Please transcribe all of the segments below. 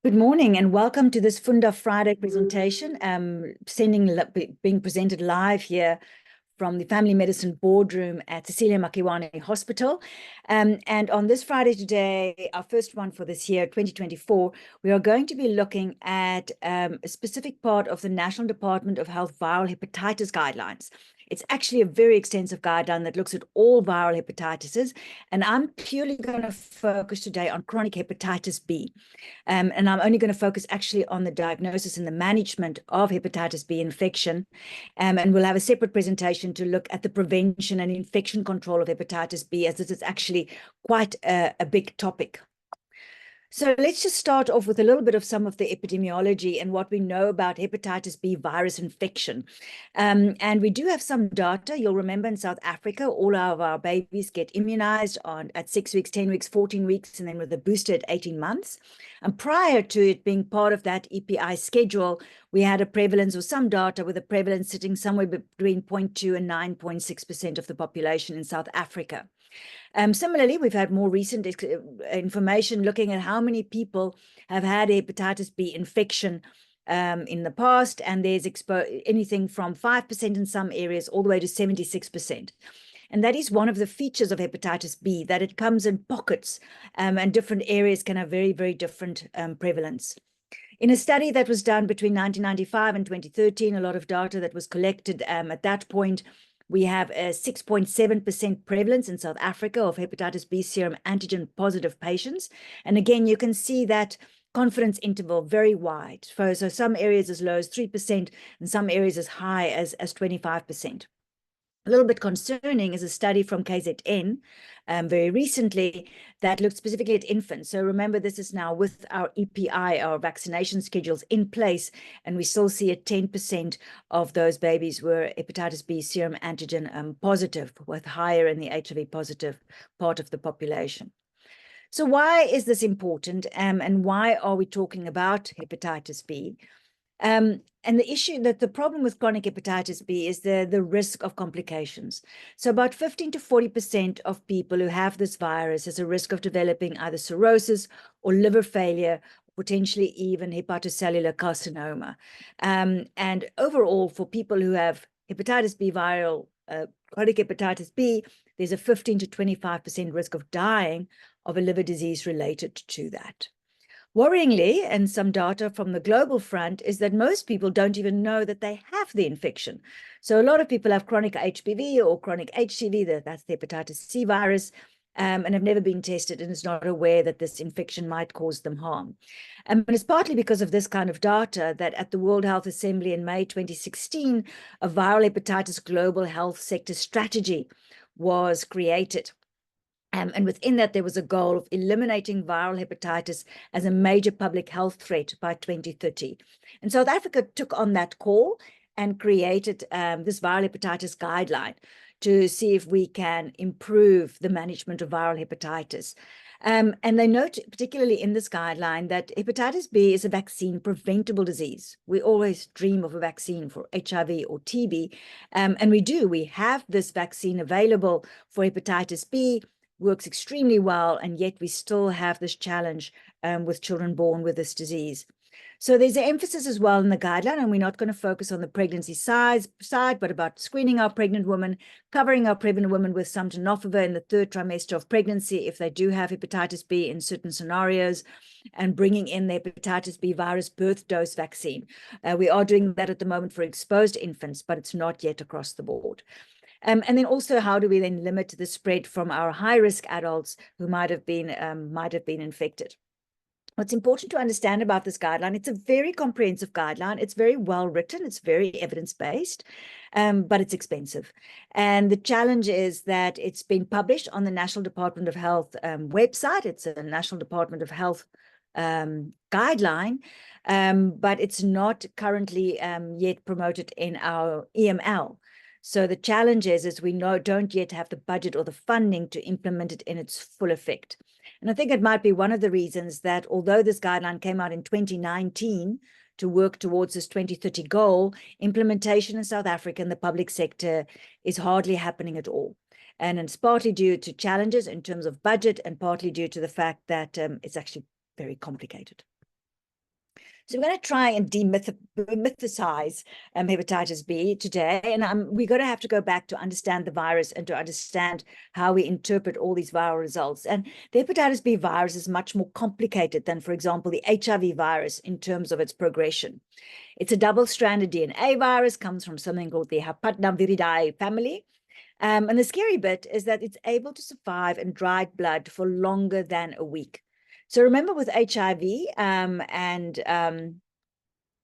Good morning and welcome to this Funda Friday presentation, being presented live here from the Family Medicine Boardroom at Cecilia Makiwane Hospital. And on this Friday today, our first one for this year, 2024, we are going to be looking at a specific part of the National Department of Health Viral Hepatitis Guidelines. It's actually a very extensive guideline that looks at all viral hepatitis, and I'm purely going to focus today on chronic hepatitis B. And I'm only going to focus actually on the diagnosis and the management of hepatitis B infection. And we'll have a separate presentation to look at the prevention and infection control of hepatitis B, as this is actually quite a big topic. So let's just start off with a little bit of some of the epidemiology and what we know about hepatitis B virus infection. And we do have some data. You'll remember in South Africa, all of our babies get immunized at 6 weeks, 10 weeks, 14 weeks, and then with a booster at 18 months. And prior to it being part of that EPI schedule, we had a prevalence or some data with a prevalence sitting somewhere between 0.2 and 9.6% of the population in South Africa. Similarly, we've had more recent information looking at how many people have had hepatitis B infection in the past, and there's anything from 5% in some areas all the way to 76%. And that is one of the features of hepatitis B, that it comes in pockets, and different areas can have very, very different prevalence. In a study that was done between 1995 and 2013, a lot of data that was collected at that point, we have a 6.7% prevalence in South Africa of hepatitis B serum antigen positive patients. And again, you can see that confidence interval very wide. So some areas as low as 3% and some areas as high as 25%. A little bit concerning is a study from KZN very recently that looked specifically at infants. So remember, this is now with our EPI, our vaccination schedules in place, and we still see 10% of those babies were hepatitis B serum antigen positive, with higher in the HIV positive part of the population. So why is this important, and why are we talking about hepatitis B? And the problem with chronic hepatitis B is the risk of complications. So about 15 to 40% of people who have this virus has a risk of developing either cirrhosis or liver failure, potentially even hepatocellular carcinoma. And overall, for people who have hepatitis B chronic hepatitis B, there's a 15 to 25% risk of dying of a liver disease related to that. Worryingly, and some data from the global front, is that most people don't even know that they have the infection. So a lot of people have chronic HBV or chronic HCV, that's the hepatitis C virus, and have never been tested and is not aware that this infection might cause them harm. And it's partly because of this kind of data that at the World Health Assembly in May 2016, a viral hepatitis global health sector strategy was created. And within that, there was a goal of eliminating viral hepatitis as a major public health threat by 2030. And South Africa took on that call and created this viral hepatitis guideline to see if we can improve the management of viral hepatitis. And they note, particularly in this guideline, that hepatitis B is a vaccine preventable disease. We always dream of a vaccine for HIV or TB, and we have this vaccine available for hepatitis B. Works extremely well, and yet we still have this challenge with children born with this disease. So there's an emphasis as well in the guideline, and we're not going to focus on the pregnancy side, but about screening our pregnant women, covering our pregnant women with some tenofovir in the 3rd trimester of pregnancy if they do have hepatitis B in certain scenarios, and bringing in the hepatitis B virus birth dose vaccine. We are doing that at the moment for exposed infants, but it's not yet across the board. And then also, how do we then limit the spread from our high-risk adults who might have been infected? What's important to understand about this guideline, it's a very comprehensive guideline. It's very well written. It's very evidence-based, but it's expensive. And the challenge is that it's been published on the National Department of Health website. It's a National Department of Health guideline, but it's not currently yet promoted in our EML. So the challenge is we don't yet have the budget or the funding to implement it in its full effect. And I think it might be one of the reasons that although this guideline came out in 2019 to work towards this 2030 goal, implementation in South Africa in the public sector is hardly happening at all. And it's partly due to challenges in terms of budget and partly due to the fact that it's actually very complicated. So we're going to try and demythicize hepatitis B today. And we're going to have to go back to understand the virus and to understand how we interpret all these viral results. And the hepatitis B virus is much more complicated than, for example, the HIV virus in terms of its progression. It's a double-stranded DNA virus, comes from something called the Hepatnaviridae family. And the scary bit is that it's able to survive in dried blood for longer than a week. So remember with HIV and a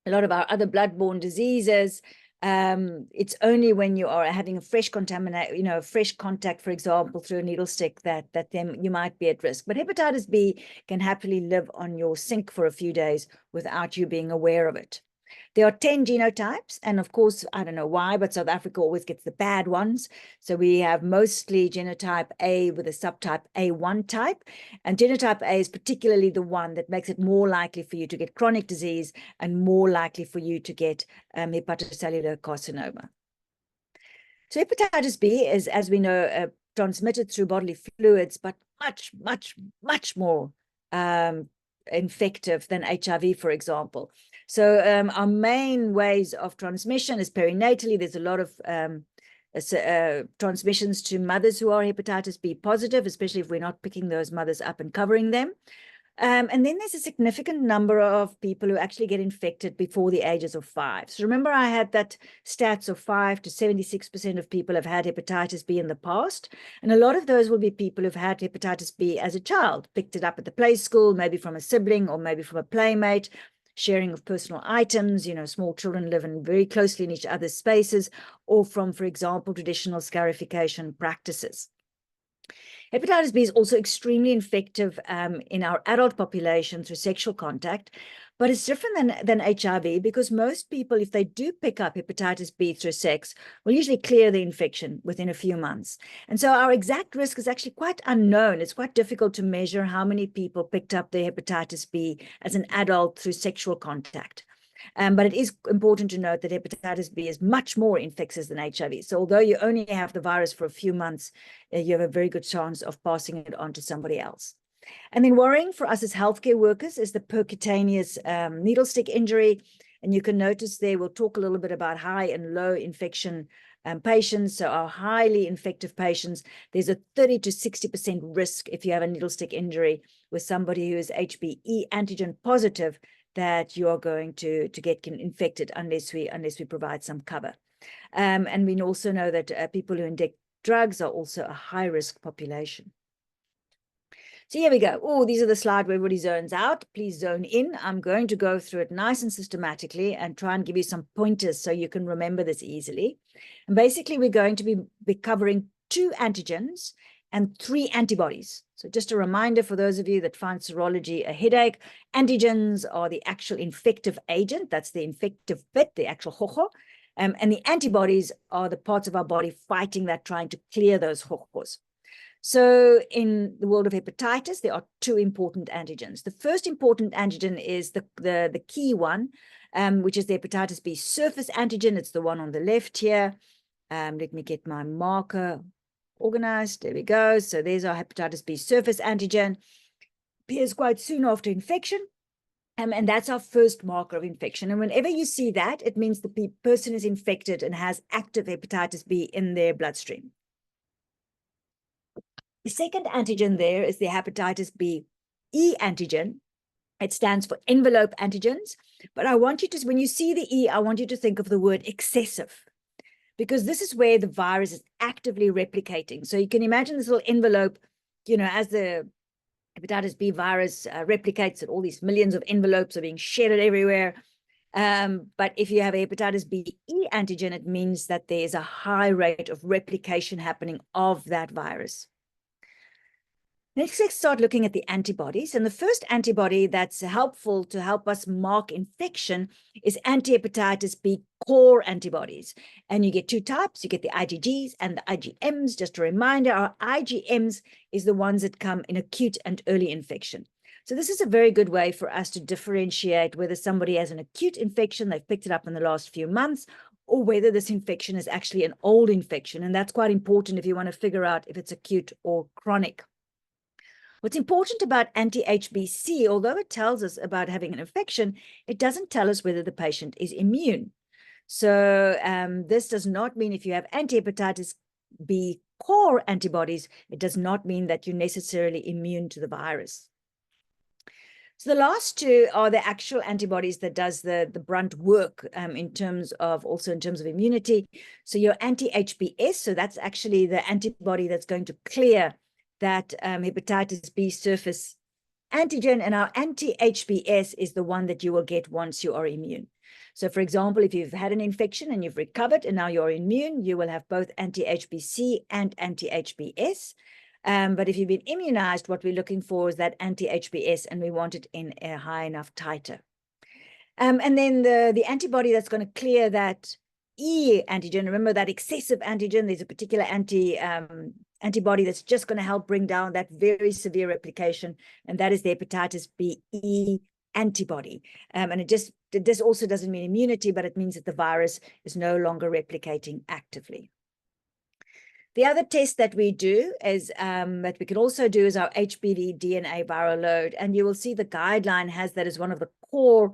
lot of our other bloodborne diseases, it's only when you are having a fresh fresh contact, for example, through a needle stick that then you might be at risk. But hepatitis B can happily live on your sink for a few days without you being aware of it. There are 10 genotypes, and of course, I don't know why, but South Africa always gets the bad ones. So we have mostly genotype A with a subtype A1 type, and genotype A is particularly the one that makes it more likely for you to get chronic disease and more likely for you to get hepatocellular carcinoma. So hepatitis B is, as we know, transmitted through bodily fluids, but much more infective than HIV, for example. So our main ways of transmission is perinatally. There's a lot of transmissions to mothers who are hepatitis B positive, especially if we're not picking those mothers up and covering them. And then there's a significant number of people who actually get infected before the ages of 5. So remember, I had that stats of 5 to 76% of people have had hepatitis B in the past. And a lot of those will be people who've had hepatitis B as a child, picked it up at the play school, maybe from a sibling or maybe from a playmate, sharing of personal items. You know, small children live in very closely in each other's spaces, or from, for example, traditional scarification practices. Hepatitis B is also extremely infective in our adult population through sexual contact, but it's different than HIV because most people, if they do pick up hepatitis B through sex, will usually clear the infection within a few months. And so our exact risk is actually quite unknown. It's quite difficult to measure how many people picked up their hepatitis B as an adult through sexual contact. But it is important to note that hepatitis B is much more infectious than HIV. So although you only have the virus for a few months, you have a very good chance of passing it on to somebody else. And then worrying for us as healthcare workers is the percutaneous needle stick injury. And you can notice there, we'll talk a little bit about high and low infection patients. So our highly infective patients, there's a 30 to 60% risk if you have a needle stick injury with somebody who is HBe antigen positive that you are going to get infected unless we provide some cover. And we also know that people who inject drugs are also a high-risk population. So here we go. Oh, these are the slides where everybody zones out. Please zone in. I'm going to go through it nice and systematically and try and give you some pointers so you can remember this easily. And basically, we're going to be covering 2 antigens and 3 antibodies. So just a reminder for those of you that find serology a headache, antigens are the actual infective agent. That's the infective bit, the actual hoho. And the antibodies are the parts of our body fighting that, trying to clear those hohos. So in the world of hepatitis, there are 2 important antigens. The first important antigen is the key one, which is the hepatitis B surface antigen. It's the one on the left here. Let me get my marker organized. There we go. So there's our hepatitis B surface antigen. Appears quite soon after infection. And that's our first marker of infection. And whenever you see that, it means the person is infected and has active hepatitis B in their bloodstream. The second antigen there is the hepatitis B E antigen. It stands for envelope antigens. But I want you to, when you see the E, I want you to think of the word excessive, because this is where the virus is actively replicating. So you can imagine this little envelope, you know, as the hepatitis B virus replicates, and all these millions of envelopes are being shared everywhere. But if you have a hepatitis B E antigen, it means that there is a high rate of replication happening of that virus. Next, let's start looking at the antibodies. And the first antibody that's helpful to help us mark infection is anti-hepatitis B core antibodies. And you get 2 types. You get the IgGs and the IgMs. Just a reminder, our IgMs is the ones that come in acute and early infection. So this is a very good way for us to differentiate whether somebody has an acute infection, they've picked it up in the last few months, or whether this infection is actually an old infection. And that's quite important if you want to figure out if it's acute or chronic. What's important about anti-HBC, although it tells us about having an infection, it doesn't tell us whether the patient is immune. So this does not mean if you have anti-hepatitis B core antibodies, it does not mean that you're necessarily immune to the virus. So the last two are the actual antibodies that does the brunt work in terms of immunity. So your anti-HBS, so that's actually the antibody that's going to clear that hepatitis B surface antigen, and our anti-HBS is the one that you will get once you are immune. So for example, if you've had an infection and you've recovered and now you're immune, you will have both anti-HBC and anti-HBS. But if you've been immunized, what we're looking for is that anti-HBS, and we want it in a high enough titer. And then the antibody that's going to clear that E antigen, remember that excessive antigen, there's a particular antibody that's just going to help bring down that very severe replication, and that is the hepatitis B E antibody. And this also doesn't mean immunity, but it means that the virus is no longer replicating actively. The other test that we do is that we can also do is our HBV DNA viral load, and you will see the guideline has that as one of the core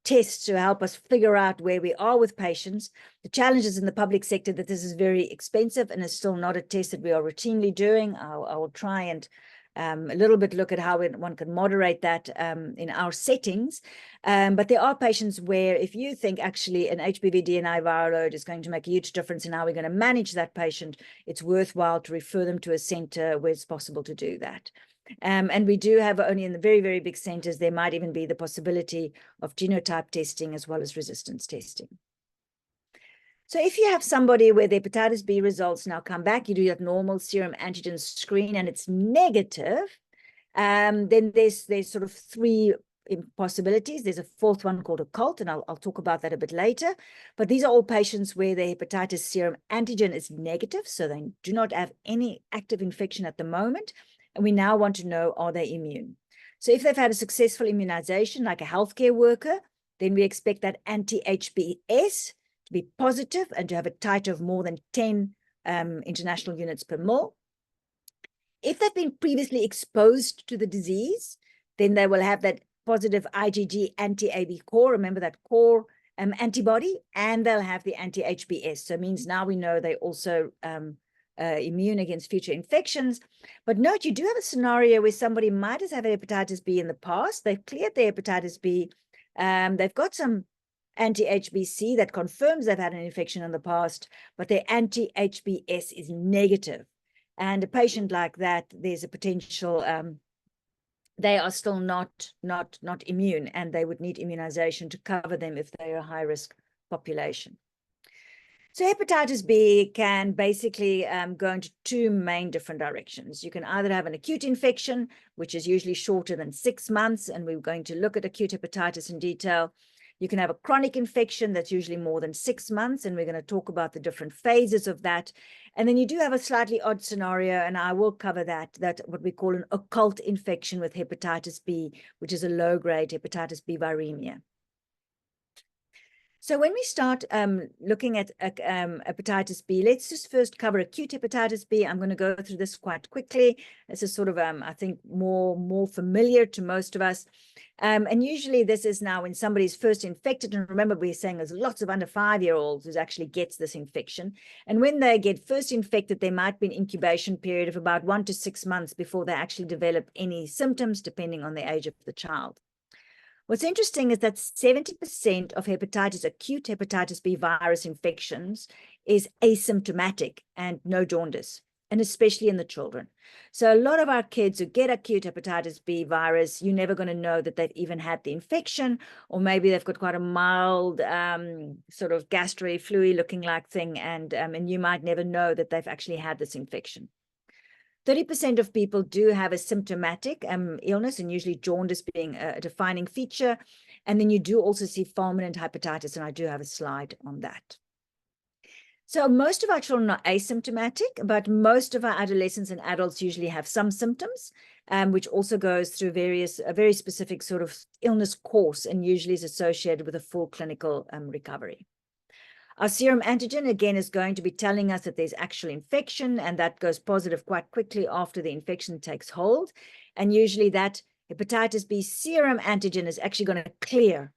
tests to help us figure out where we are with patients. The challenge is in the public sector that this is very expensive and is still not a test that we are routinely doing. I will try and a little bit look at how one can moderate that in our settings. But there are patients where if you think actually an HBV DNA viral load is going to make a huge difference in how we're going to manage that patient, it's worthwhile to refer them to a center where it's possible to do that. And we do have only in the very, very big centers, there might even be the possibility of genotype testing as well as resistance testing. So if you have somebody where the hepatitis B results now come back, you do that normal serum antigen screen and it's negative, then there's sort of three possibilities. There's a fourth one called occult, and I'll talk about that a bit later. But these are all patients where the hepatitis serum antigen is negative, so they do not have any active infection at the moment. And we now want to know, are they immune? So if they've had a successful immunization, like a healthcare worker, then we expect that anti-HBS to be positive and to have a titer of more than 10 international units per ml. If they've been previously exposed to the disease, then they will have that positive IgG anti-AB core, remember that core antibody, and they'll have the anti-HBS. So it means now we know they also immune against future infections. But note, you do have a scenario where somebody might have had hepatitis B in the past. They've cleared their hepatitis B. They've got some anti-HBC that confirms they've had an infection in the past, but their anti-HBS is negative. And a patient like that, there's a potential, they are still not immune, and they would need immunization to cover them if they're a high-risk population. So hepatitis B can basically go into two main different directions. You can either have an acute infection, which is usually shorter than 6 months, and we're going to look at acute hepatitis in detail. You can have a chronic infection that's usually more than 6 months, and we're going to talk about the different phases of that. And then you do have a slightly odd scenario, and I will cover that what we call an occult infection with hepatitis B, which is a low-grade hepatitis B viremia. So when we start looking at hepatitis B, let's just first cover acute hepatitis B. I'm going to go through this quite quickly. This is sort of, I think, more familiar to most of us. And usually this is now when somebody's first infected. And remember, we're saying there's lots of under 5-year-olds who actually gets this infection. And when they get first infected, there might be an incubation period of about 1 to 6 months before they actually develop any symptoms, depending on the age of the child. What's interesting is that 70% of acute hepatitis B virus infections is asymptomatic and no jaundice, and especially in the children. So a lot of our kids who get acute hepatitis B virus, you're never going to know that they've even had the infection, or maybe they've got quite a mild sort of gastro-fluid looking like thing, and you might never know that they've actually had this infection. 30% of people do have a symptomatic illness, and usually jaundice being a defining feature. And then you do also see fulminant hepatitis, and I do have a slide on that. So most of our children are asymptomatic, but most of our adolescents and adults usually have some symptoms, which also goes through a very specific sort of illness course, and usually is associated with a full clinical recovery. Our serum antigen, again, is going to be telling us that there's actual infection, and that goes positive quite quickly after the infection takes hold. And usually that hepatitis B serum antigen is actually going to clear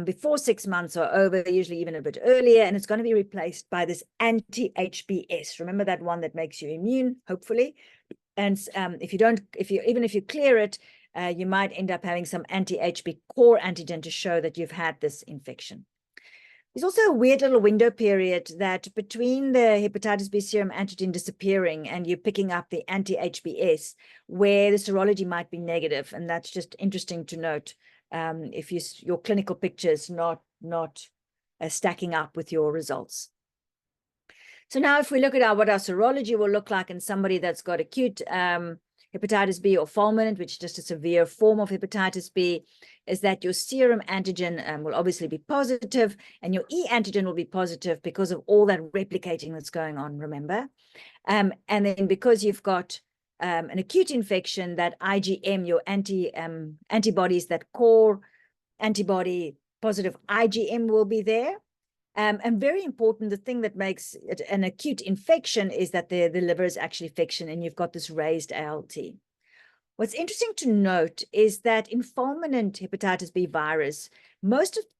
before 6 months are over, usually even a bit earlier, and it's going to be replaced by this anti-HBs. Remember that one that makes you immune, hopefully. And even if you clear it, you might end up having some anti-HB core antigen to show that you've had this infection. There's also a weird little window period that between the hepatitis B serum antigen disappearing and you picking up the anti-HBs, where the serology might be negative, and that's just interesting to note if your clinical picture is not stacking up with your results. So now if we look at what our serology will look like in somebody that's got acute hepatitis B or fulminant, which is just a severe form of hepatitis B, is that your serum antigen will obviously be positive, and your E antigen will be positive because of all that replicating that's going on, remember? And then because you've got an acute infection, that IgM, your antibodies, that core antibody positive IgM will be there. And very important, the thing that makes it an acute infection is that the liver is actually infection, and you've got this raised ALT. What's interesting to note is that in fulminant hepatitis B virus,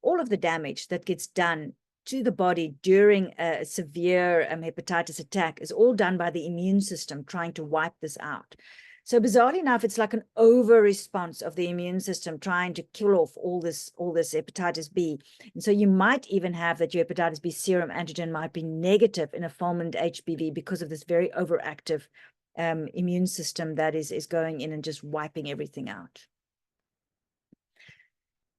all of the damage that gets done to the body during a severe hepatitis attack is all done by the immune system trying to wipe this out. So bizarrely enough, it's like an over response of the immune system trying to kill off all this hepatitis B. And so you might even have that your hepatitis B serum antigen might be negative in a fulminant HBV because of this very overactive immune system that is going in and just wiping everything out.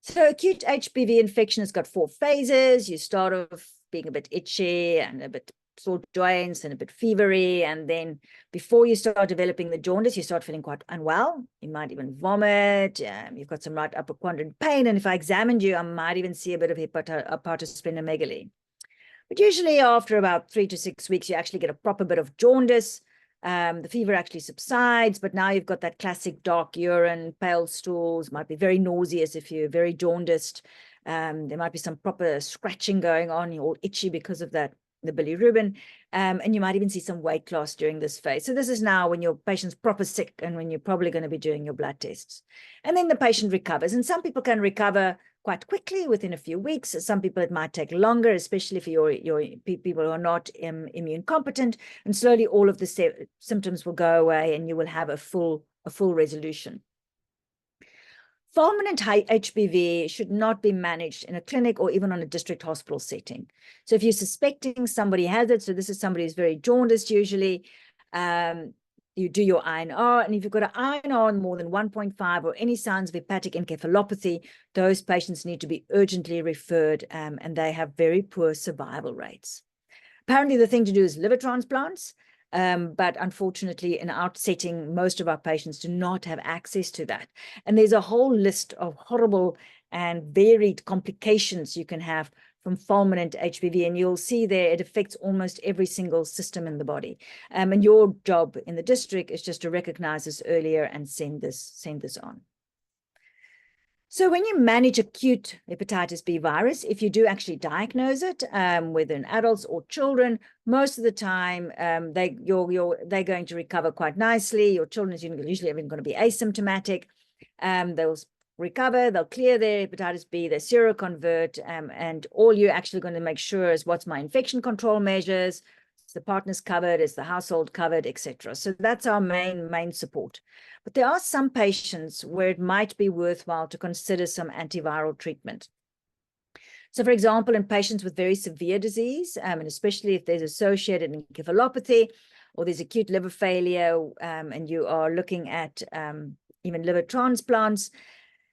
So acute HBV infection has got 4 phases. You start off being a bit itchy and a bit sore joints and a bit fevery, and then before you start developing the jaundice, you start feeling quite unwell. You might even vomit. You've got some right upper quadrant pain, and if I examined you, I might even see a bit of hepatosplenomegaly. But usually after about 3 to 6 weeks, you actually get a proper bit of jaundice. The fever actually subsides, but now you've got that classic dark urine, pale stools, might be very nauseous if you're very jaundiced. There might be some proper scratching going on. You're all itchy because of that, the bilirubin, and you might even see some weight loss during this phase. So this is now when your patient's proper sick and when you're probably going to be doing your blood tests. And then the patient recovers, and some people can recover quite quickly within a few weeks. Some people it might take longer, especially for your people who are not immune competent, and slowly all of the symptoms will go away and you will have a full resolution. Fulminant HBV should not be managed in a clinic or even on a district hospital setting. So if you're suspecting somebody has it, so this is somebody who's very jaundiced usually, you do your INR, and if you've got an INR more than 1.5 or any signs of hepatic encephalopathy, those patients need to be urgently referred, and they have very poor survival rates. Apparently the thing to do is liver transplants. But unfortunately, in our setting, most of our patients do not have access to that. And there's a whole list of horrible and varied complications you can have from fulminant HBV, and you'll see there it affects almost every single system in the body. And your job in the district is just to recognize this earlier and send this on. So when you manage acute hepatitis B virus, if you do actually diagnose it, whether in adults or children, most of the time they're going to recover quite nicely. Your children is usually even going to be asymptomatic. They'll recover, they'll clear their hepatitis B, they seroconvert, and all you're actually going to make sure is what's my infection control measures, is the partner's covered, is the household covered, etc. So that's our main support. But there are some patients where it might be worthwhile to consider some antiviral treatment. So for example, in patients with very severe disease, and especially if there's associated encephalopathy or there's acute liver failure, and you are looking at even liver transplants,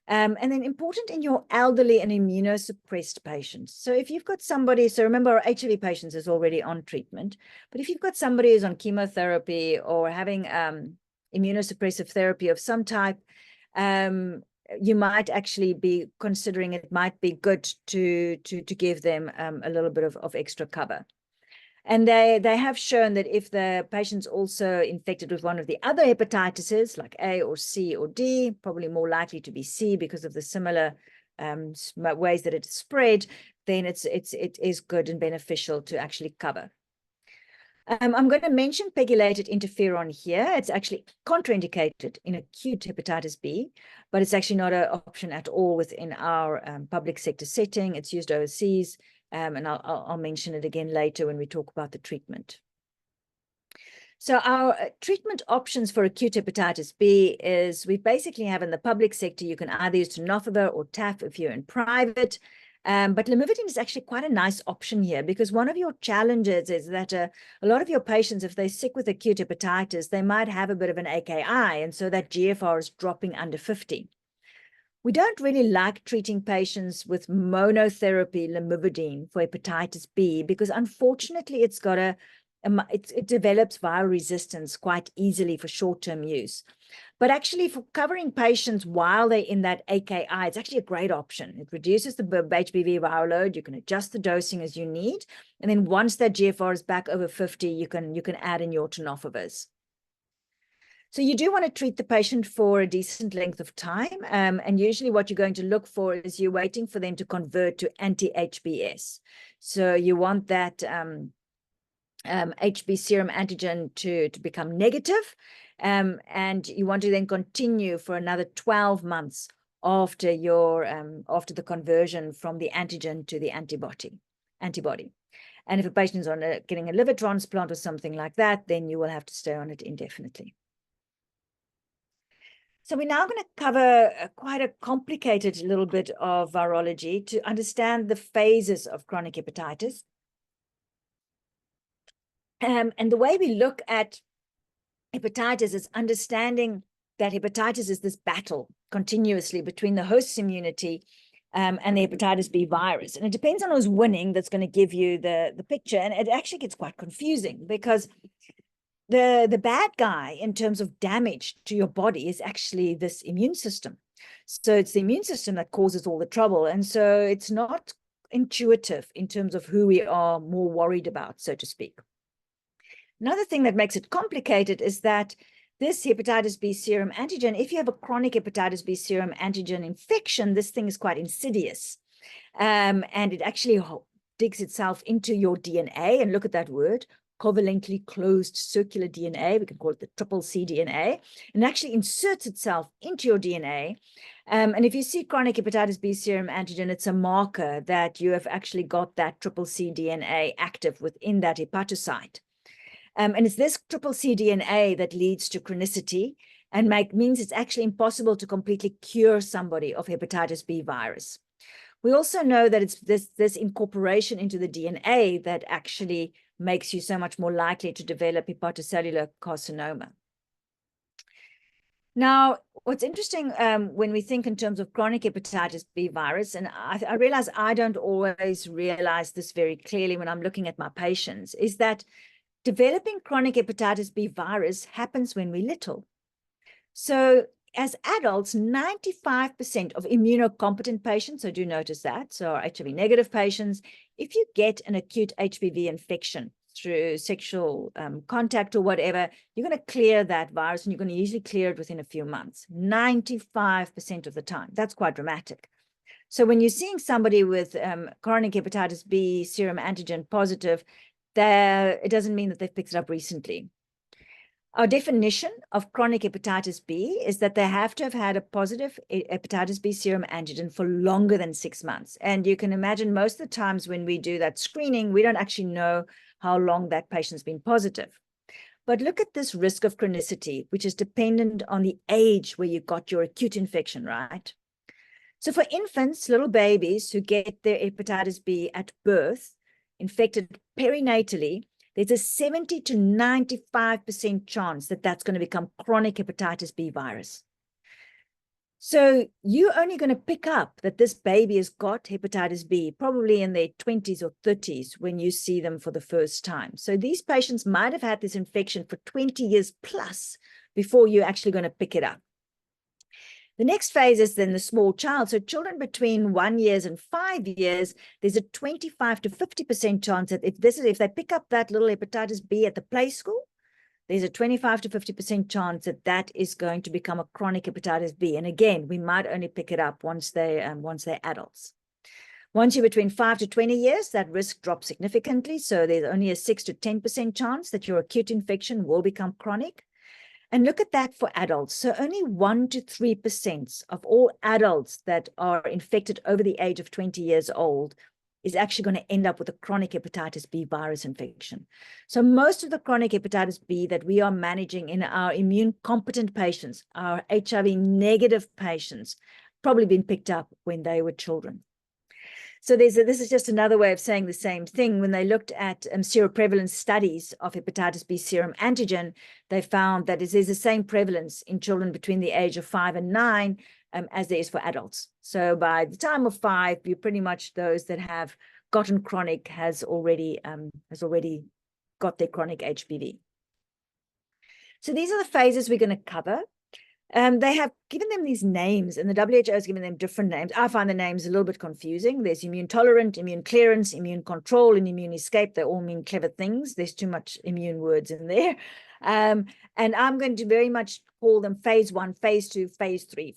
and then important in your elderly and immunosuppressed patients. So if you've got somebody, so remember our HIV patients is already on treatment, but if you've got somebody who's on chemotherapy or having immunosuppressive therapy of some type, you might actually be considering it might be good to give them a little bit of extra cover. And they have shown that if the patient's also infected with one of the other hepatitises, like A or C or D, probably more likely to be C because of the similar ways that it's spread, then it is good and beneficial to actually cover. I'm going to mention pegylated interferon here. It's actually contraindicated in acute hepatitis B, but it's actually not an option at all within our public sector setting. It's used overseas, and I'll mention it again later when we talk about the treatment. So our treatment options for acute hepatitis B is we basically have in the public sector, you can either use tenofovir or TAF if you're in private. But lamivudine is actually quite a nice option here, because one of your challenges is that a lot of your patients, if they're sick with acute hepatitis, they might have a bit of an AKI, and so that GFR is dropping under 50. We don't really like treating patients with monotherapy lamivudine for hepatitis B, because unfortunately it's got it develops viral resistance quite easily for short-term use. But actually for covering patients while they're in that AKI, it's actually a great option. It reduces the HBV viral load. You can adjust the dosing as you need. And then once that GFR is back over 50, you can add in your tenofovirs. So you do want to treat the patient for a decent length of time. And usually what you're going to look for is you're waiting for them to convert to anti-HBs. So you want that HB serum antigen to become negative, and you want to then continue for another 12 months after your after the conversion from the antigen to the antibody. And if a patient is on getting a liver transplant or something like that, then you will have to stay on it indefinitely. So we're now going to cover quite a complicated little bit of virology to understand the phases of chronic hepatitis. And the way we look at hepatitis is understanding that hepatitis is this battle continuously between the host's immunity and the hepatitis B virus. And it depends on who's winning that's going to give you the picture. And it actually gets quite confusing, because the bad guy in terms of damage to your body is actually this immune system. So it's the immune system that causes all the trouble. And so it's not intuitive in terms of who we are more worried about, so to speak. Another thing that makes it complicated is that this hepatitis B serum antigen, if you have a chronic hepatitis B serum antigen infection, this thing is quite insidious. And it actually digs itself into your DNA, and look at that word, covalently closed circular DNA, we can call it the triple C DNA, and actually inserts itself into your DNA. And if you see chronic hepatitis B serum antigen, it's a marker that you have actually got that triple C DNA active within that hepatocyte. And it's this triple C DNA that leads to chronicity and means it's actually impossible to completely cure somebody of hepatitis B virus. We also know that it's this incorporation into the DNA that actually makes you so much more likely to develop hepatocellular carcinoma. Now, what's interesting when we think in terms of chronic hepatitis B virus, and I realize I don't always realize this very clearly when I'm looking at my patients, is that developing chronic hepatitis B virus happens when we're little. So as adults, 95% of immunocompetent patients, so do notice that, so our HIV negative patients, if you get an acute HBV infection through sexual contact or whatever, you're going to clear that virus, and you're going to usually clear it within a few months, 95% of the time. That's quite dramatic. So when you're seeing somebody with chronic hepatitis B serum antigen positive, it doesn't mean that they've picked it up recently. Our definition of chronic hepatitis B is that they have to have had a positive hepatitis B serum antigen for longer than 6 months. And you can imagine most of the times when we do that screening, we don't actually know how long that patient's been positive. But look at this risk of chronicity, which is dependent on the age where you got your acute infection, right? So for infants, little babies who get their hepatitis B at birth, infected perinatally, there's a 70 to 95% chance that that's going to become chronic hepatitis B virus. So you're only going to pick up that this baby has got hepatitis B probably in their 20s or 30s when you see them for the first time. So these patients might have had this infection for 20 years plus before you're actually going to pick it up. The next phase is then the small child. So children between 1 year and 5 years, there's a 25 to 50% chance that if they pick up that little hepatitis B at the play school, there's a 25 to 50% chance that that is going to become a chronic hepatitis B. And again, we might only pick it up once they're adults. Once you're between 5 to 20 years, that risk drops significantly. So there's only a 6 to 10% chance that your acute infection will become chronic. And look at that for adults. So only 1 to 3% of all adults that are infected over the age of 20 years old is actually going to end up with a chronic hepatitis B virus infection. So most of the chronic hepatitis B that we are managing in our immune competent patients, our HIV negative patients, probably been picked up when they were children. So this is just another way of saying the same thing. When they looked at seroprevalence studies of hepatitis B serum antigen, they found that it is the same prevalence in children between the age of 5 and 9 as there is for adults. So by the time of 5, you're pretty much those that have gotten chronic has already got their chronic HBV. So these are the phases we're going to cover. They have given them these names, and the WHO has given them different names. I find the names a little bit confusing. There's immune tolerant, immune clearance, immune control, and immune escape. They all mean clever things. There's too much immune words in there. And I'm going to very much call them phase 1, phase 2, phase 3,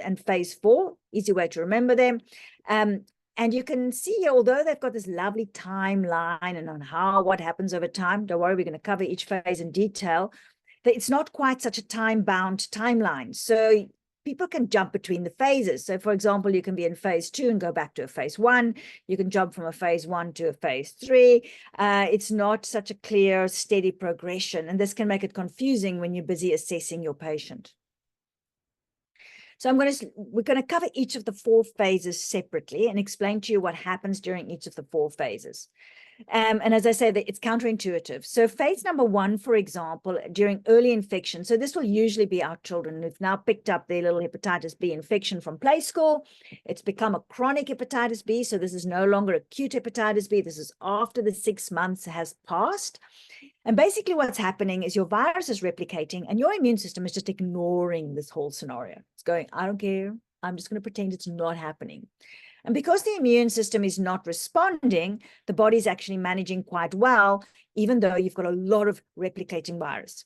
and phase 4. Easy way to remember them. And you can see, although they've got this lovely timeline and on what happens over time, don't worry, we're going to cover each phase in detail. It's not quite such a time-bound timeline. So people can jump between the phases. So for example, you can be in phase 2 and go back to a phase 1. You can jump from a phase 1 to a phase 3. It's not such a clear, steady progression. And this can make it confusing when you're busy assessing your patient. So we're going to cover each of the 4 phases separately and explain to you what happens during each of the 4 phases. And as I say, it's counterintuitive. So phase number 1, for example, during early infection. So this will usually be our children who've now picked up their little hepatitis B infection from play school. It's become a chronic hepatitis B. So this is no longer acute hepatitis B. This is after the 6 months has passed. And basically what's happening is your virus is replicating and your immune system is just ignoring this whole scenario. It's going, I don't care. I'm just going to pretend it's not happening. And because the immune system is not responding, the body is actually managing quite well, even though you've got a lot of replicating virus.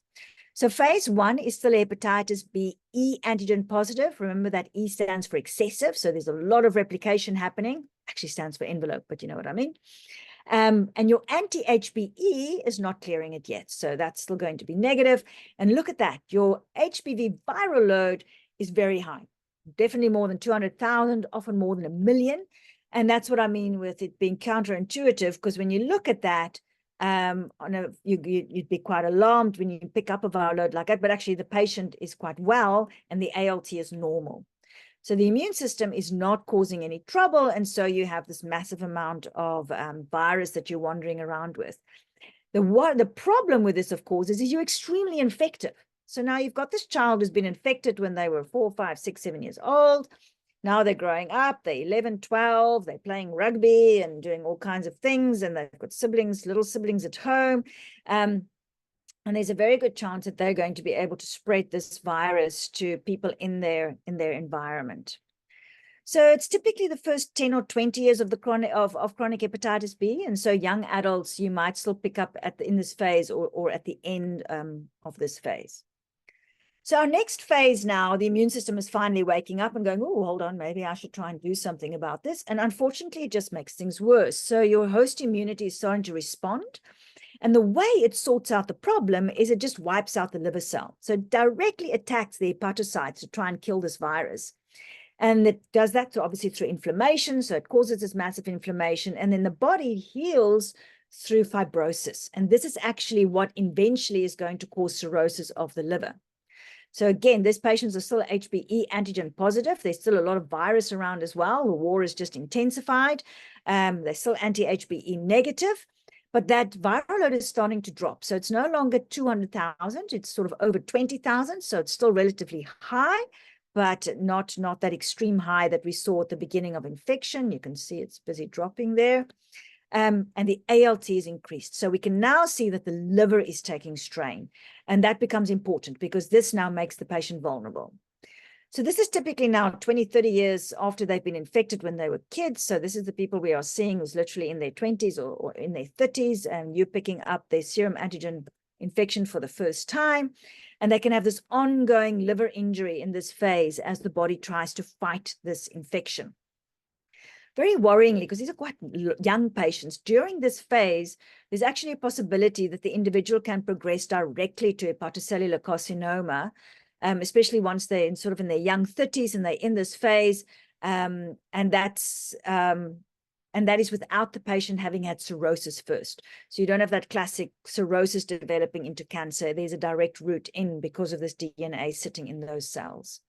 So phase 1 is still hepatitis B E antigen positive. Remember that E stands for excessive. So there's a lot of replication happening. Actually stands for envelope, but you know what I mean. And your anti-HBe is not clearing it yet. So that's still going to be negative. And look at that. Your HBV viral load is very high. Definitely more than 200,000, often more than 1 million. And that's what I mean with it being counterintuitive, because when you look at that, you'd be quite alarmed when you pick up a viral load like that, but actually the patient is quite well and the ALT is normal. So the immune system is not causing any trouble. And so you have this massive amount of virus that you're wandering around with. The problem with this, of course, is you're extremely infective. So now you've got this child who's been infected when they were 4, 5, 6, 7 years old. Now they're growing up, they're 11, 12, they're playing rugby and doing all kinds of things. And they've got siblings, little siblings at home. And there's a very good chance that they're going to be able to spread this virus to people in their environment. So it's typically the first 10 or 20 years of the chronic hepatitis B. And so young adults, you might still pick up in this phase or at the end of this phase. So our next phase now, the immune system is finally waking up and going, oh, hold on, maybe I should try and do something about this. And unfortunately, it just makes things worse. So your host immunity is starting to respond. And the way it sorts out the problem is it just wipes out the liver cell. So it directly attacks the hepatocytes to try and kill this virus. And it does that obviously through inflammation. So it causes this massive inflammation. And then the body heals through fibrosis. And this is actually what eventually is going to cause cirrhosis of the liver. So again, these patients are still HBe antigen positive. There's still a lot of virus around as well. The war is just intensified. They're still anti-HBe negative, but that viral load is starting to drop. So it's no longer 200,000. It's sort of over 20,000. So it's still relatively high, but not that extreme high that we saw at the beginning of infection. You can see it's busy dropping there. And the ALT is increased. So we can now see that the liver is taking strain. And that becomes important because this now makes the patient vulnerable. So this is typically now 20, 30 years after they've been infected when they were kids. So this is the people we are seeing who's literally in their 20s or in their 30s, and you're picking up their serum antigen infection for the first time. And they can have this ongoing liver injury in this phase as the body tries to fight this infection. very worryingly, because these are quite young patients, during this phase, there's actually a possibility that the individual can progress directly to hepatocellular carcinoma, especially once they're in sort of in their young 30s and they're in this phase. And that is without the patient having had cirrhosis first. So you don't have that classic cirrhosis developing into cancer. There's a direct route in because of this DNA sitting in those cells.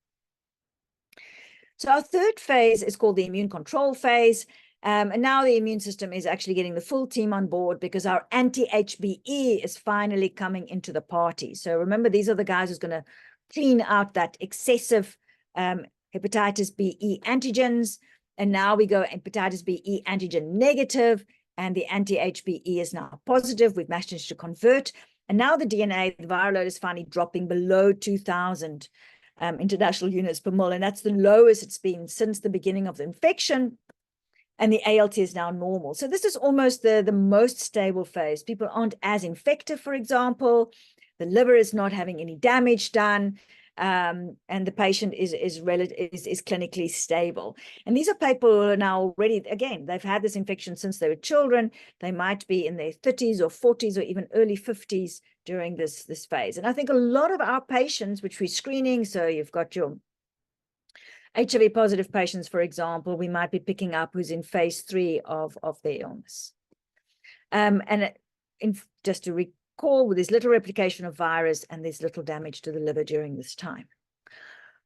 So our third phase is called the immune control phase. And now the immune system is actually getting the full team on board because our anti-HBe is finally coming into the party. So remember, these are the guys who's going to clean out that excessive hepatitis B antigens. And now we go hepatitis B antigen negative, and the anti-HBe is now positive. We've managed to convert. And now the DNA, the viral load, is finally dropping below 2,000 international units per mole. And that's the lowest it's been since the beginning of the infection. And the ALT is now normal. So this is almost the most stable phase. People aren't as infective, for example. The liver is not having any damage done. And the patient is clinically stable. And these are people who are now already, again, they've had this infection since they were children. They might be in their 30s or 40s or even early 50s during this phase. And I think a lot of our patients, which we're screening, so you've got your HIV positive patients, for example, we might be picking up who's in phase 3 of their illness. Just to recall, there's little replication of virus and there's little damage to the liver during this time.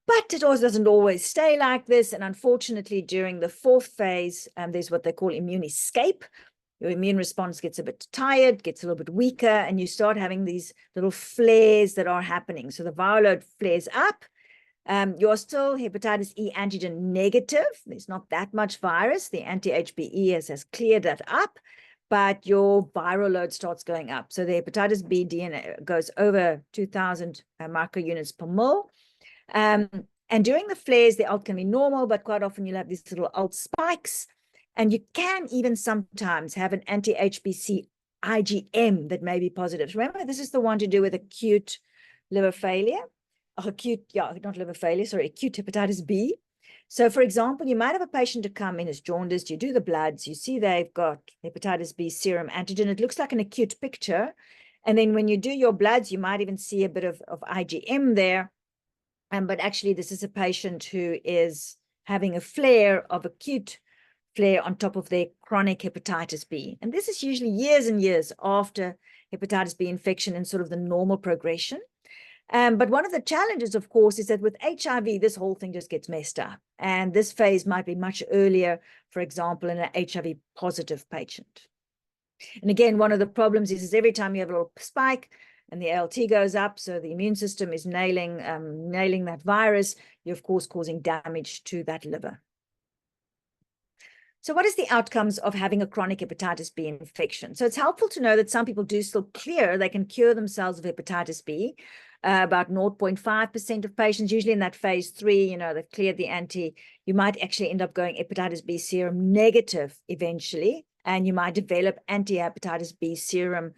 But it also doesn't always stay like this. And unfortunately, during the fourth phase, there's what they call immune escape. Your immune response gets a bit tired, gets a little bit weaker, and you start having these little flares that are happening. So the viral load flares up. You're still hepatitis E antigen negative. There's not that much virus. The anti-HBe has cleared that up, but your viral load starts going up. So the hepatitis B DNA goes over 2,000 microunits per mole. And during the flares, the ALT can be normal, but quite often you'll have these little ALT spikes. And you can even sometimes have an anti-HBc IgM that may be positive. Remember, this is the one to do with acute liver failure. Acute hepatitis B. So, for example, you might have a patient to come in as jaundiced. You do the bloods. You see they've got hepatitis B serum antigen. It looks like an acute picture. And then when you do your bloods, you might even see a bit of IgM there. But actually, this is a patient who is having a flare of acute flare on top of their chronic hepatitis B. And this is usually years and years after hepatitis B infection and sort of the normal progression. But one of the challenges, of course, is that with HIV, this whole thing just gets messed up. And this phase might be much earlier, for example, in an HIV positive patient. And again, one of the problems is every time you have a little spike and the ALT goes up, so the immune system is nailing that virus, you're, of course, causing damage to that liver. So what is the outcomes of having a chronic hepatitis B infection? So it's helpful to know that some people do still clear, they can cure themselves of hepatitis B. About 0.5% of patients, usually in that phase 3, they've cleared the anti, you might actually end up going hepatitis B serum negative eventually, and you might develop anti-hepatitis B serum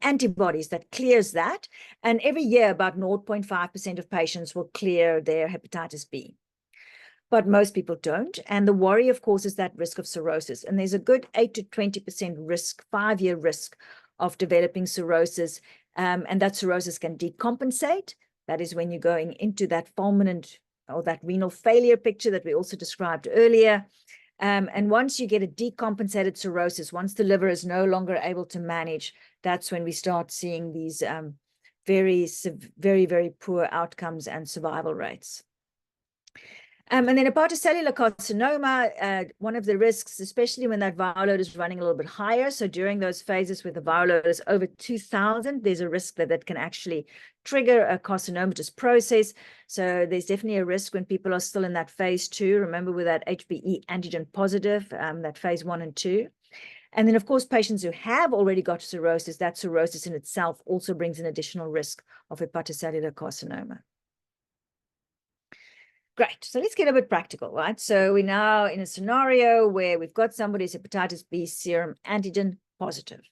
antibodies that clears that. And every year, about 0.5% of patients will clear their hepatitis B. But most people don't. And the worry, of course, is that risk of cirrhosis. And there's a good 8 to 20% risk, 5-year risk of developing cirrhosis. And that cirrhosis can decompensate. That is when you're going into that fulminant or that renal failure picture that we also described earlier. And once you get a decompensated cirrhosis, once the liver is no longer able to manage, that's when we start seeing these very, very poor outcomes and survival rates. And then hepatocellular carcinoma, one of the risks, especially when that viral load is running a little bit higher. So during those phases where the viral load is over 2,000, there's a risk that can actually trigger a carcinomatous process. So there's definitely a risk when people are still in that phase 2. Remember, with that HBe antigen positive, that phase 1 and 2. And then, of course, patients who have already got cirrhosis, that cirrhosis in itself also brings an additional risk of hepatocellular carcinoma. Great. So let's get a bit practical, right? So we're now in a scenario where we've got somebody's hepatitis B serum antigen positive.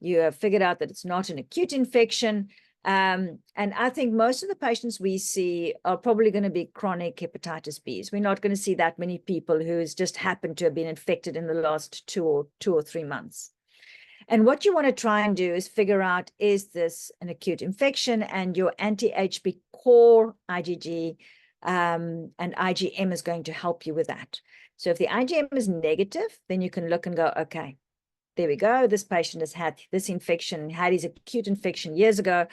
You have figured out that it's not an acute infection. And I think most of the patients we see are probably going to be chronic hepatitis Bs. We're not going to see that many people who's just happened to have been infected in the last two or 3 months. And what you want to try and do is figure out, is this an acute infection? And your anti-HB core IgG and IgM is going to help you with that. So if the IgM is negative, then you can look and go, okay, there we go. This patient has had this infection, had his acute infection years ago.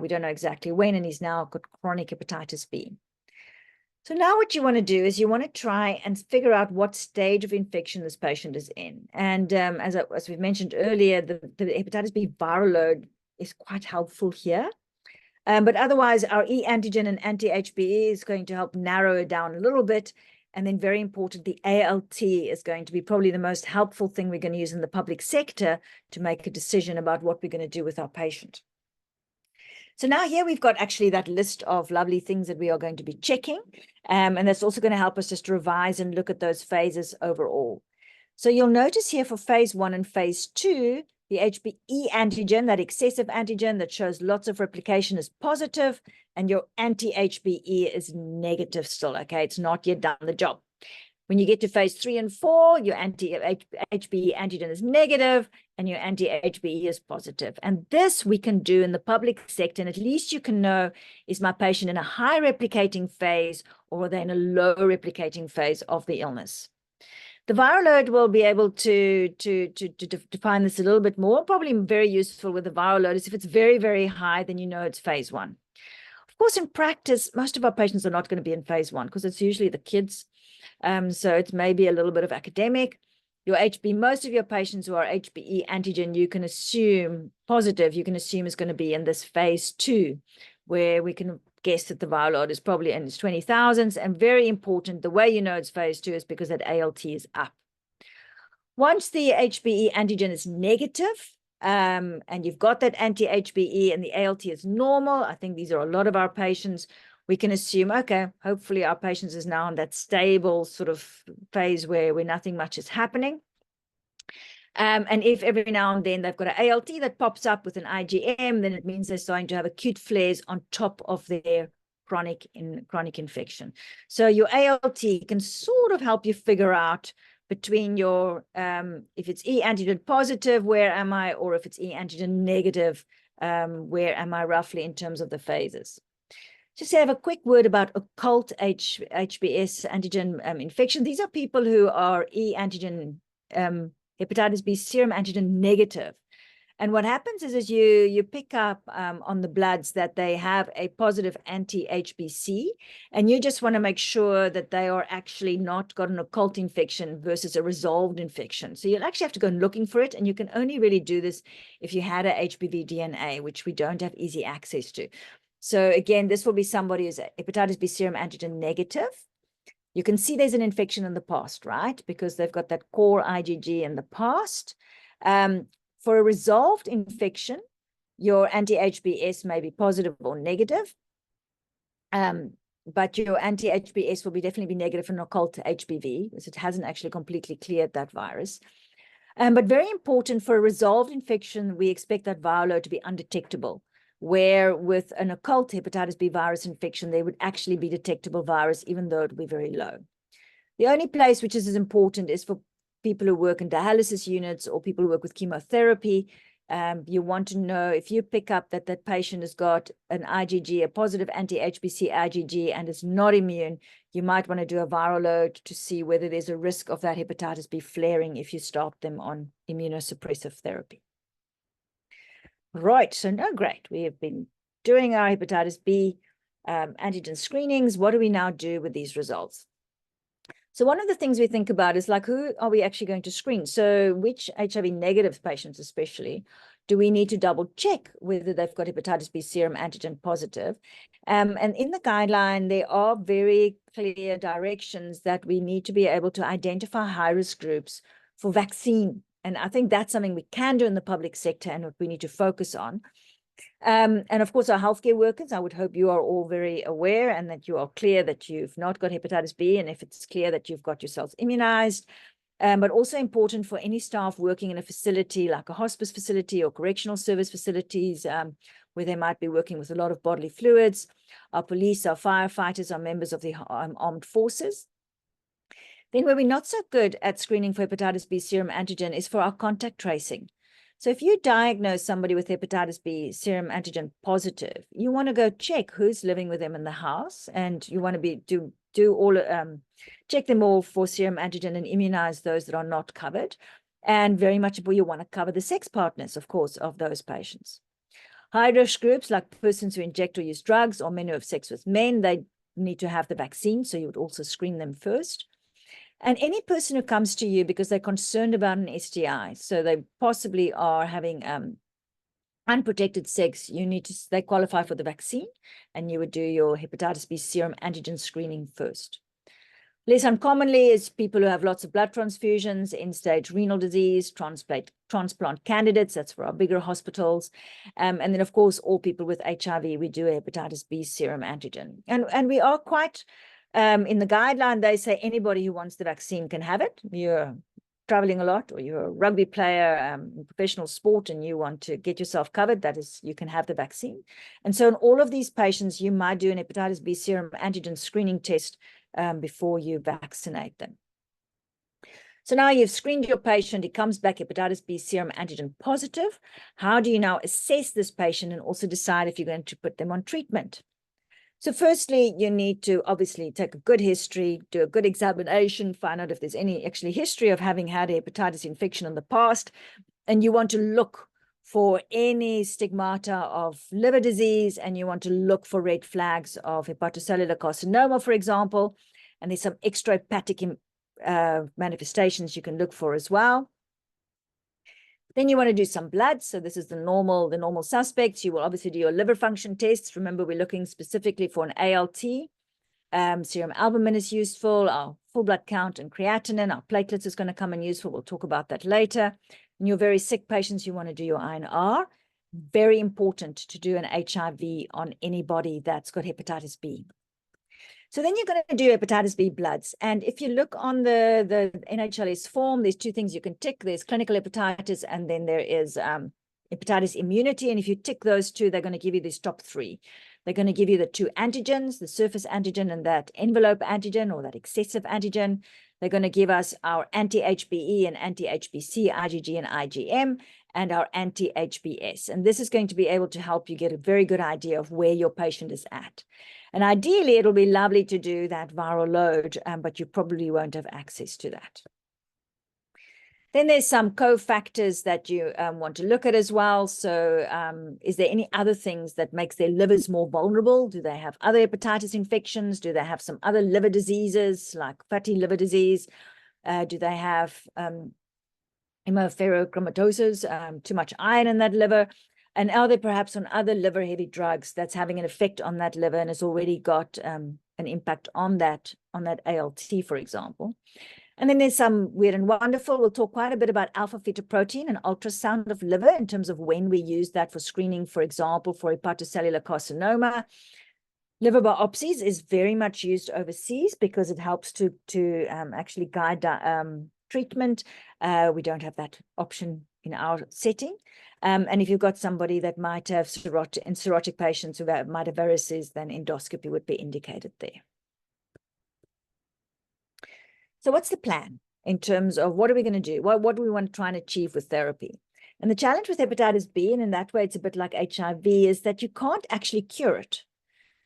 We don't know exactly when, and he's now got chronic hepatitis B. So now what you want to do is you want to try and figure out what stage of infection this patient is in. And as we've mentioned earlier, the hepatitis B viral load is quite helpful here. But otherwise, our E antigen and anti-HBe is going to help narrow it down a little bit. And then very important, the ALT is going to be probably the most helpful thing we're going to use in the public sector to make a decision about what we're going to do with our patient. So now here we've got actually that list of lovely things that we are going to be checking. And that's also going to help us just revise and look at those phases overall. So you'll notice here for phase 1 and phase 2, the HBe antigen, that excessive antigen that shows lots of replication, is positive, and your anti-HBe is negative still, okay? It's not yet done the job. When you get to phase 3 and 4, your anti-HBe antigen is negative and your anti-HBe is positive. And this we can do in the public sector, and at least you can know, is my patient in a high replicating phase or are they in a low replicating phase of the illness? The viral load will be able to define this a little bit more. Probably very useful with the viral load is if it's very, very high, then you know it's phase 1. Of course, in practice, most of our patients are not going to be in phase 1 because it's usually the kids. So it's maybe a little bit of academic. Your HB, most of your patients who are HBe antigen, you can assume positive, you can assume is going to be in this phase 2, where we can guess that the viral load is probably in its 20,000s. And very important, the way you know it's phase 2 is because that ALT is up. Once the HBe antigen is negative, and you've got that anti-HBe and the ALT is normal, I think these are a lot of our patients, we can assume, okay, hopefully our patients is now in that stable sort of phase where nothing much is happening. And if every now and then they've got an ALT that pops up with an IgM, then it means they're starting to have acute flares on top of their chronic infection. So your ALT can sort of help you figure out between your, if it's E antigen positive, where am I? Or if it's E antigen negative, where am I roughly in terms of the phases? Just to have a quick word about occult HBs antigen infection. These are people who are E antigen hepatitis B serum antigen negative. And what happens is you pick up on the bloods that they have a positive anti-HBC, and you just want to make sure that they are actually not got an occult infection versus a resolved infection. So you'll actually have to go looking for it, and you can only really do this if you had a HBV DNA, which we don't have easy access to. So again, this will be somebody who's hepatitis B serum antigen negative. You can see there's an infection in the past, right? Because they've got that core IgG in the past. For a resolved infection, your anti-HBs may be positive or negative. But your anti-HBs will definitely be negative for an occult HBV, because it hasn't actually completely cleared that virus. But very important, for a resolved infection, we expect that viral load to be undetectable, where with an occult hepatitis B virus infection, there would actually be detectable virus, even though it would be very low. The only place which is as important is for people who work in dialysis units or people who work with chemotherapy. You want to know if you pick up that that patient has got an IgG, a positive anti-HBC IgG, and is not immune, you might want to do a viral load to see whether there's a risk of that hepatitis B flaring if you start them on immunosuppressive therapy. Right, so no, great. We have been doing our hepatitis B antigen screenings. What do we now do with these results? So one of the things we think about is like, who are we actually going to screen? So which HIV negative patients especially do we need to double check whether they've got hepatitis B serum antigen positive? And in the guideline, there are very clear directions that we need to be able to identify high-risk groups for vaccine. And I think that's something we can do in the public sector and what we need to focus on. And of course, our healthcare workers, I would hope you are all very aware and that you are clear that you've not got hepatitis B, and if it's clear that you've got yourselves immunized. But also important for any staff working in a facility like a hospice facility or correctional service facilities, where they might be working with a lot of bodily fluids. Our police, our firefighters, are members of the armed forces. Then where we're not so good at screening for hepatitis B serum antigen is for our contact tracing. So if you diagnose somebody with hepatitis B serum antigen positive, you want to go check who's living with them in the house, and you want to check them all for serum antigen and immunize those that are not covered. And very much you want to cover the sex partners, of course, of those patients. High-risk groups like persons who inject or use drugs or men who have sex with men, they need to have the vaccine, so you would also screen them first. And any person who comes to you because they're concerned about an STI, so they possibly are having unprotected sex, they qualify for the vaccine, and you would do your hepatitis B serum antigen screening first. Less uncommonly is people who have lots of blood transfusions, end-stage renal disease, transplant candidates, that's for our bigger hospitals. And then, of course, all people with HIV, we do a hepatitis B serum antigen. And we are quite, in the guideline, they say anybody who wants the vaccine can have it. You're traveling a lot, or you're a rugby player, professional sport, and you want to get yourself covered, that is, you can have the vaccine. And so in all of these patients, you might do an hepatitis B serum antigen screening test before you vaccinate them. So now you've screened your patient, he comes back hepatitis B serum antigen positive. How do you now assess this patient and also decide if you're going to put them on treatment? So firstly, you need to obviously take a good history, do a good examination, find out if there's any actually history of having had a hepatitis infection in the past. And you want to look for any stigmata of liver disease, and you want to look for red flags of hepatocellular carcinoma, for example. And there's some extrahepatic manifestations you can look for as well. Then you want to do some blood. So this is the normal suspects. You will obviously do your liver function tests. Remember, we're looking specifically for an ALT. Serum albumin is useful, our full blood count and creatinine. Our platelets is going to come in useful. We'll talk about that later. In your very sick patients, you want to do your INR. Very important to do an HIV on anybody that's got hepatitis B. So then you're going to do hepatitis B bloods. And if you look on the NHLS form, there's two things you can tick. There's clinical hepatitis, and then there is hepatitis immunity. And if you tick those two, they're going to give you these top three. They're going to give you the two antigens, the surface antigen and that envelope antigen or that excessive antigen. They're going to give us our anti-HBe and anti-HBc, IgG and IgM, and our anti-HBs. And this is going to be able to help you get a very good idea of where your patient is at. And ideally, it'll be lovely to do that viral load, but you probably won't have access to that. Then there's some cofactors that you want to look at as well. So is there any other things that makes their livers more vulnerable? Do they have other hepatitis infections? Do they have some other liver diseases like fatty liver disease? Do they have hemophagocytosis, too much iron in that liver? And are they perhaps on other liver heavy drugs that's having an effect on that liver and has already got an impact on that ALT, for example? And then there's some weird and wonderful. We'll talk quite a bit about alpha-fetoprotein and ultrasound of liver in terms of when we use that for screening, for example, for hepatocellular carcinoma. Liver biopsies is very much used overseas because it helps to actually guide treatment. We don't have that option in our setting. And if you've got somebody that might have cirrhotic patients who might have varices, then endoscopy would be indicated there. So what's the plan in terms of what are we going to do? What do we want to try and achieve with therapy? And the challenge with hepatitis B, and in that way it's a bit like HIV, is that you can't actually cure it.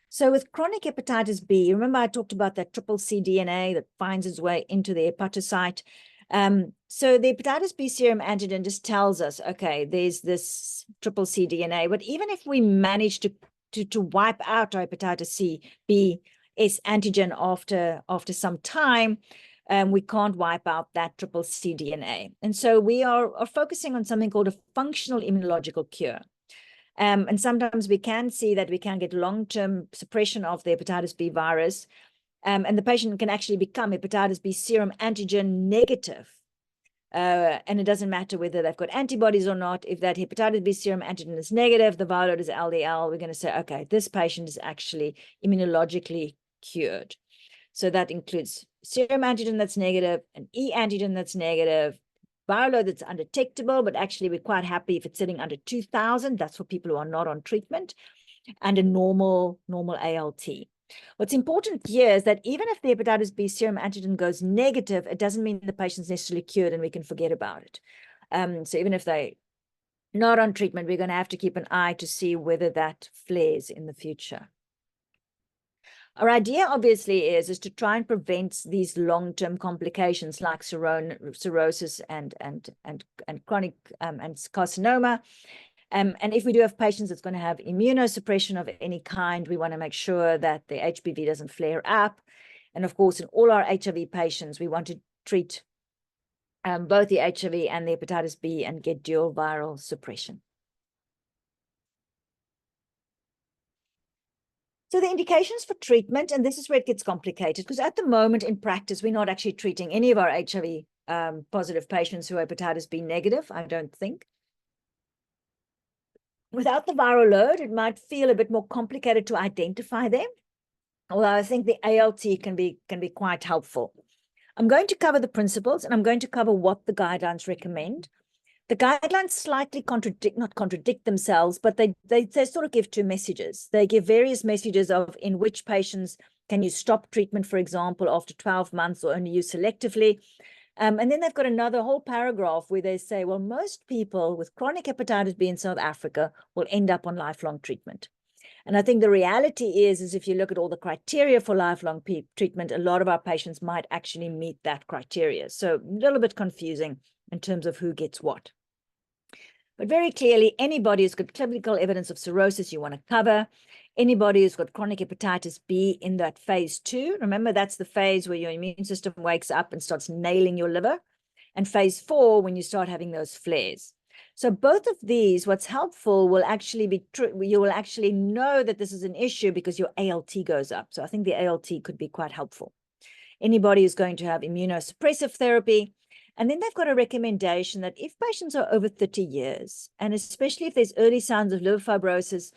So with chronic hepatitis B, remember I talked about that triple C DNA that finds its way into the hepatocyte. So the hepatitis B serum antigen just tells us, okay, there's this triple C DNA, but even if we manage to wipe out our hepatitis B antigen after some time, we can't wipe out that triple C DNA. And so we are focusing on something called a functional immunological cure. And sometimes we can see that we can get long-term suppression of the hepatitis B virus, and the patient can actually become hepatitis B serum antigen negative. And it doesn't matter whether they've got antibodies or not. If that hepatitis B serum antigen is negative, the viral load is LDL, we're going to say, okay, this patient is actually immunologically cured. So that includes serum antigen that's negative, an E antigen that's negative, viral load that's undetectable, but actually we're quite happy if it's sitting under 2,000. That's for people who are not on treatment, and a normal ALT. What's important here is that even if the hepatitis B serum antigen goes negative, it doesn't mean the patient's necessarily cured and we can forget about it. So even if they're not on treatment, we're going to have to keep an eye to see whether that flares in the future. Our idea, obviously, is to try and prevent these long-term complications like cirrhosis and chronic and carcinoma. And if we do have patients that's going to have immunosuppression of any kind, we want to make sure that the HBV doesn't flare up. And of course, in all our HIV patients, we want to treat both the HIV and the hepatitis B and get dual viral suppression. So the indications for treatment, and this is where it gets complicated, because at the moment in practice, we're not actually treating any of our HIV positive patients who are hepatitis B negative, I don't think. Without the viral load, it might feel a bit more complicated to identify them, although I think the ALT can be quite helpful. I'm going to cover the principles, and I'm going to cover what the guidelines recommend. The guidelines slightly not contradict themselves, but they sort of give two messages. They give various messages of in which patients can you stop treatment, for example, after 12 months or only use selectively. And then they've got another whole paragraph where they say, well, most people with chronic hepatitis B in South Africa will end up on lifelong treatment. And I think the reality is if you look at all the criteria for lifelong treatment, a lot of our patients might actually meet that criteria. So a little bit confusing in terms of who gets what. But very clearly, anybody who's got clinical evidence of cirrhosis you want to cover. Anybody who's got chronic hepatitis B in that phase 2. Remember, that's the phase where your immune system wakes up and starts nailing your liver. And phase 4, when you start having those flares. So both of these, what's helpful will actually be true. You will actually know that this is an issue because your ALT goes up. So I think the ALT could be quite helpful. Anybody who's going to have immunosuppressive therapy. And then they've got a recommendation that if patients are over 30 years, and especially if there's early signs of liver fibrosis,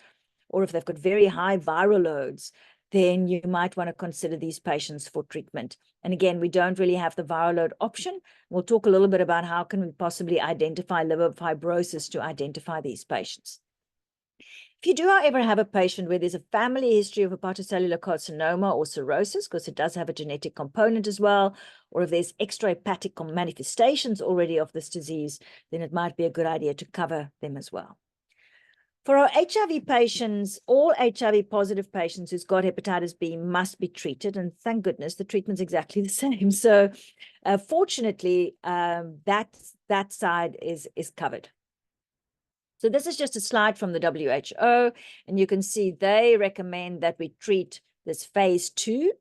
or if they've got very high viral loads, then you might want to consider these patients for treatment. And again, we don't really have the viral load option. We'll talk a little bit about how can we possibly identify liver fibrosis to identify these patients. If you do, however, have a patient where there's a family history of hepatocellular carcinoma or cirrhosis, because it does have a genetic component as well, or if there's extrahepatic manifestations already of this disease, then it might be a good idea to cover them as well. For our HIV patients, all HIV positive patients who's got hepatitis B must be treated, and thank goodness the treatment's exactly the same. So fortunately, that side is covered. So this is just a slide from the WHO, and you can see they recommend that we treat this phase 2.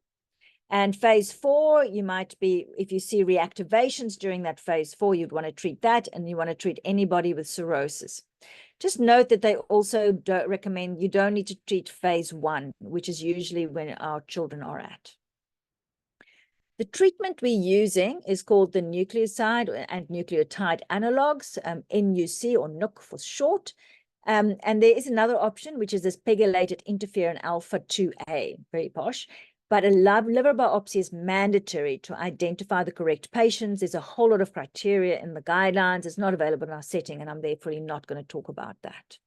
And phase 4, you might be, if you see reactivations during that phase 4, you'd want to treat that, and you want to treat anybody with cirrhosis. Just note that they also don't recommend, you don't need to treat phase 1, which is usually when our children are at. The treatment we're using is called the nucleoside and nucleotide analogs, NUC or NUC for short. And there is another option, which is this pegylated interferon alpha 2A, very posh. But a liver biopsy is mandatory to identify the correct patients. There's a whole lot of criteria in the guidelines. It's not available in our setting, and I'm therefore not going to talk about that.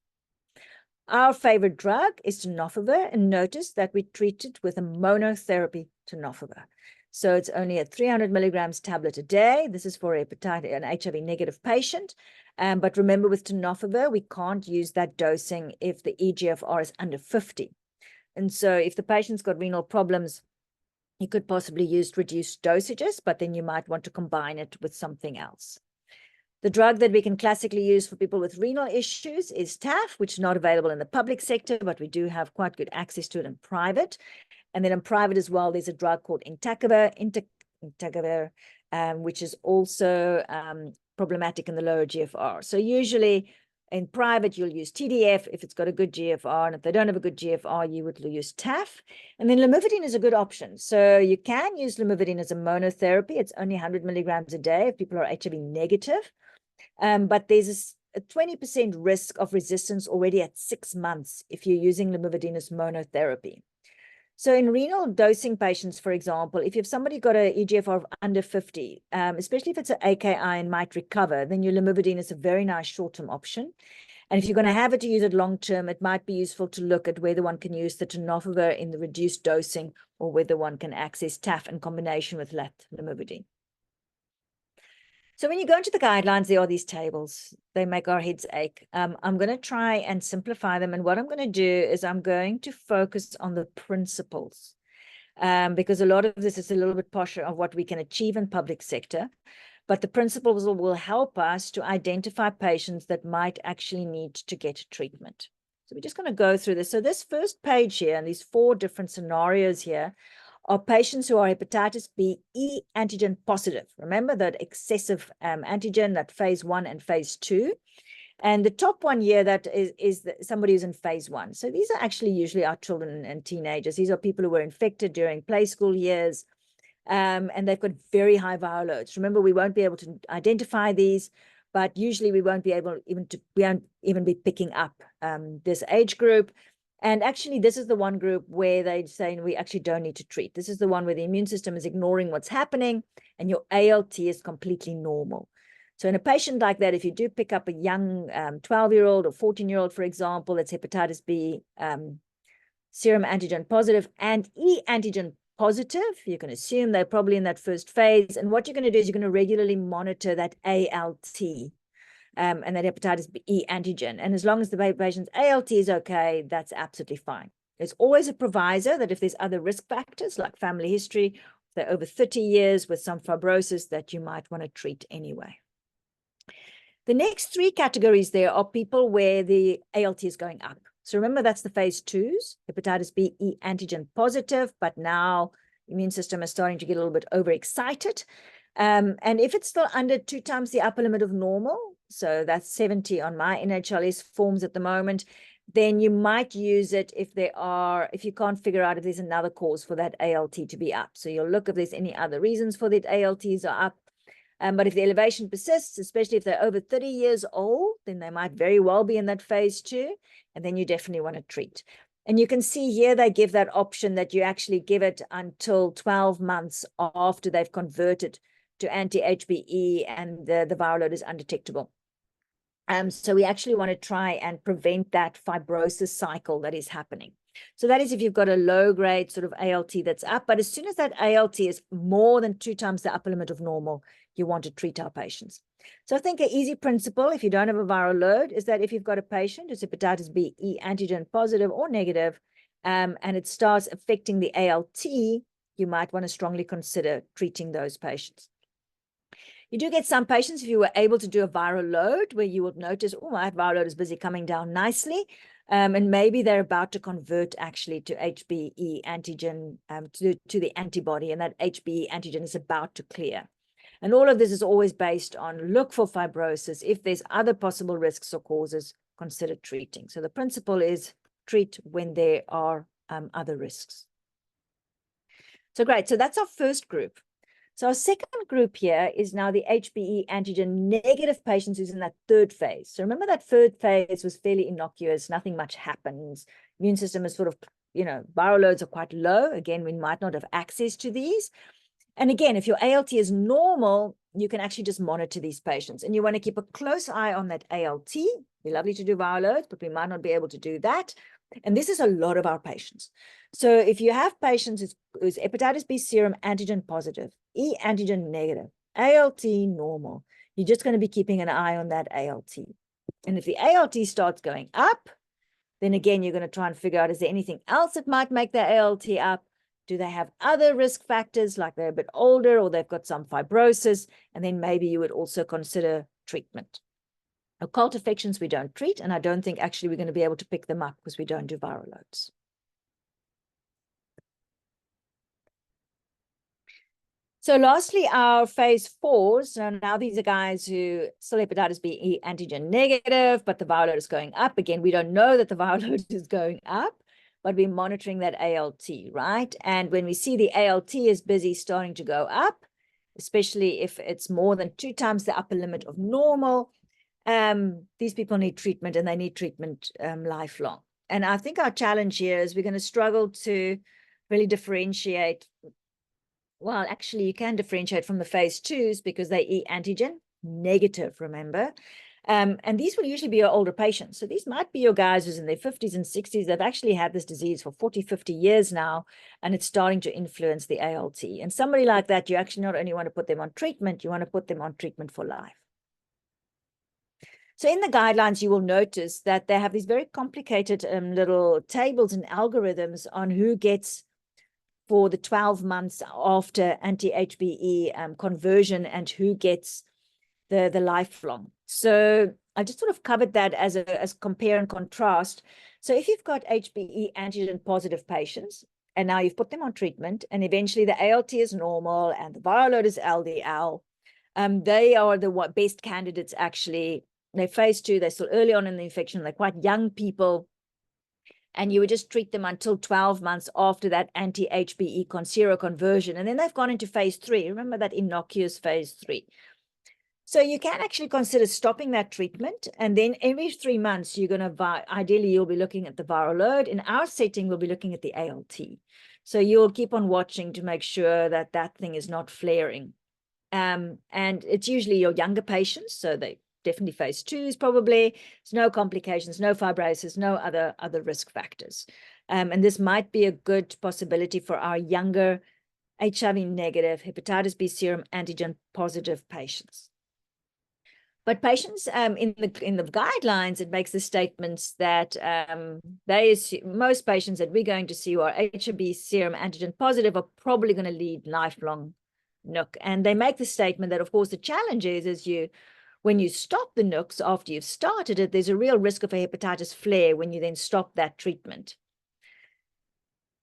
Our favorite drug is tenofovir, and notice that we treat it with a monotherapy tenofovir. So it's only a 300 milligrams tablet a day. This is for an HIV negative patient. But remember, with tenofovir, we can't use that dosing if the eGFR is under 50. And so if the patient's got renal problems, you could possibly use reduced dosages, but then you might want to combine it with something else. The drug that we can classically use for people with renal issues is TAF, which is not available in the public sector, but we do have quite good access to it in private. And then in private as well, there's a drug called entecavir, which is also problematic in the lower GFR. So usually in private, you'll use TDF if it's got a good GFR, and if they don't have a good GFR, you would use TAF. And then lamivudine is a good option. So you can use lamivudine as a monotherapy. It's only 100 milligrams a day if people are HIV negative. But there's a 20% risk of resistance already at 6 months if you're using lamivudine as monotherapy. So in renal dosing patients, for example, if you've somebody got an eGFR of under 50, especially if it's an AKI and might recover, then your lamivudine is a very nice short-term option. And if you're going to have it to use it long-term, it might be useful to look at whether one can use the tenofovir in the reduced dosing or whether one can access TAF in combination with lamivudine. So when you go into the guidelines, there are these tables. They make our heads ache. I'm going to try and simplify them. And what I'm going to do is I'm going to focus on the principles, because a lot of this is a little bit posher of what we can achieve in public sector. But the principles will help us to identify patients that might actually need to get treatment. So we're just going to go through this. So this first page here and these 4 different scenarios here are patients who are hepatitis B E antigen positive. Remember that excessive antigen, that phase 1 and phase 2. And the top one here that is somebody who's in phase 1. So these are actually usually our children and teenagers. These are people who were infected during play school years, and they've got very high viral loads. Remember, we won't be able to identify these, but usually we won't be able we won't even be picking up this age group. And actually, this is the one group where they're saying we actually don't need to treat. This is the one where the immune system is ignoring what's happening and your ALT is completely normal. So in a patient like that, if you do pick up a young 12-year-old or 14-year-old, for example, that's hepatitis B serum antigen positive and E antigen positive, you can assume they're probably in that first phase. And what you're going to do is you're going to regularly monitor that ALT. And that hepatitis B antigen. And as long as the patient's ALT is okay, that's absolutely fine. There's always a proviso that if there's other risk factors like family history, if they're over 30 years with some fibrosis, that you might want to treat anyway. The next 3 categories there are people where the ALT is going up. So remember, that's the phase 2s, hepatitis B E antigen positive, but now the immune system is starting to get a little bit overexcited. And if it's still under 2 times the upper limit of normal, so that's 70 on my NHLS forms at the moment, then you might use it if you can't figure out if there's another cause for that ALT to be up. So you'll look if there's any other reasons for that ALTs are up. But if the elevation persists, especially if they're over 30 years old, then they might very well be in that phase 2, and then you definitely want to treat. And you can see here they give that option that you actually give it until 12 months after they've converted to anti-HBe and the viral load is undetectable. So we actually want to try and prevent that fibrosis cycle that is happening. So that is if you've got a low-grade sort of ALT that's up, but as soon as that ALT is more than 2 times the upper limit of normal, you want to treat our patients. So I think an easy principle, if you don't have a viral load, is that if you've got a patient who's hepatitis B E antigen positive or negative, and it starts affecting the ALT, you might want to strongly consider treating those patients. You do get some patients, if you were able to do a viral load, where you would notice, oh, my viral load is busy coming down nicely. And maybe they're about to convert actually to HBe antigen, to the antibody, and that HBe antigen is about to clear. And all of this is always based on look for fibrosis. If there's other possible risks or causes, consider treating. So the principle is treat when there are other risks. So great. So that's our first group. So our second group here is now the HBe antigen negative patients who's in that 3rd phase. So remember that 3rd phase was fairly innocuous, nothing much happens. Immune system is sort of, viral loads are quite low. Again, we might not have access to these. And again, if your ALT is normal, you can actually just monitor these patients. And you want to keep a close eye on that ALT. It'd be lovely to do viral loads, but we might not be able to do that. And this is a lot of our patients. So if you have patients who's hepatitis B serum antigen positive, E antigen negative, ALT normal, you're just going to be keeping an eye on that ALT. And if the ALT starts going up, then again, you're going to try and figure out, is there anything else that might make their ALT up? Do they have other risk factors, like they're a bit older or they've got some fibrosis? And then maybe you would also consider treatment. Occult infections we don't treat, and I don't think actually we're going to be able to pick them up because we don't do viral loads. So lastly, our phase 4s. So now these are guys who still hepatitis B antigen negative, but the viral load is going up. Again, we don't know that the viral load is going up, but we're monitoring that ALT, right? And when we see the ALT is busy starting to go up, especially if it's more than 2 times the upper limit of normal, these people need treatment, and they need treatment lifelong. And I think our challenge here is we're going to struggle to really differentiate. Well, actually, you can differentiate from the phase 2s because they E antigen negative, remember? And these will usually be your older patients. So these might be your guys who's in their 50s and 60s. They've actually had this disease for 40, 50 years now, and it's starting to influence the ALT. And somebody like that, you actually not only want to put them on treatment, you want to put them on treatment for life. So in the guidelines, you will notice that they have these very complicated little tables and algorithms on who gets for the 12 months after anti-HBe conversion and who gets the lifelong. So I just sort of covered that as compare and contrast. So if you've got HBe antigen positive patients, and now you've put them on treatment, and eventually the ALT is normal and the viral load is LDL, they are the best candidates actually. They're phase 2, they're still early on in the infection, they're quite young people, and you would just treat them until 12 months after that anti-HBe seroconversion, and then they've gone into phase 3. Remember that innocuous phase 3. So you can actually consider stopping that treatment, and then every 3 months, you're going to, ideally, you'll be looking at the viral load. In our setting, we'll be looking at the ALT. So you'll keep on watching to make sure that that thing is not flaring. And it's usually your younger patients, so they definitely phase 2s probably. There's no complications, no fibrosis, no other risk factors. And this might be a good possibility for our younger HIV negative, hepatitis B serum antigen positive patients. But patients in the guidelines, it makes the statements that most patients that we're going to see who are HIV serum antigen positive are probably going to lead lifelong NUC. And they make the statement that, of course, the challenge is when you stop the NUCs after you've started it, there's a real risk of a hepatitis flare when you then stop that treatment.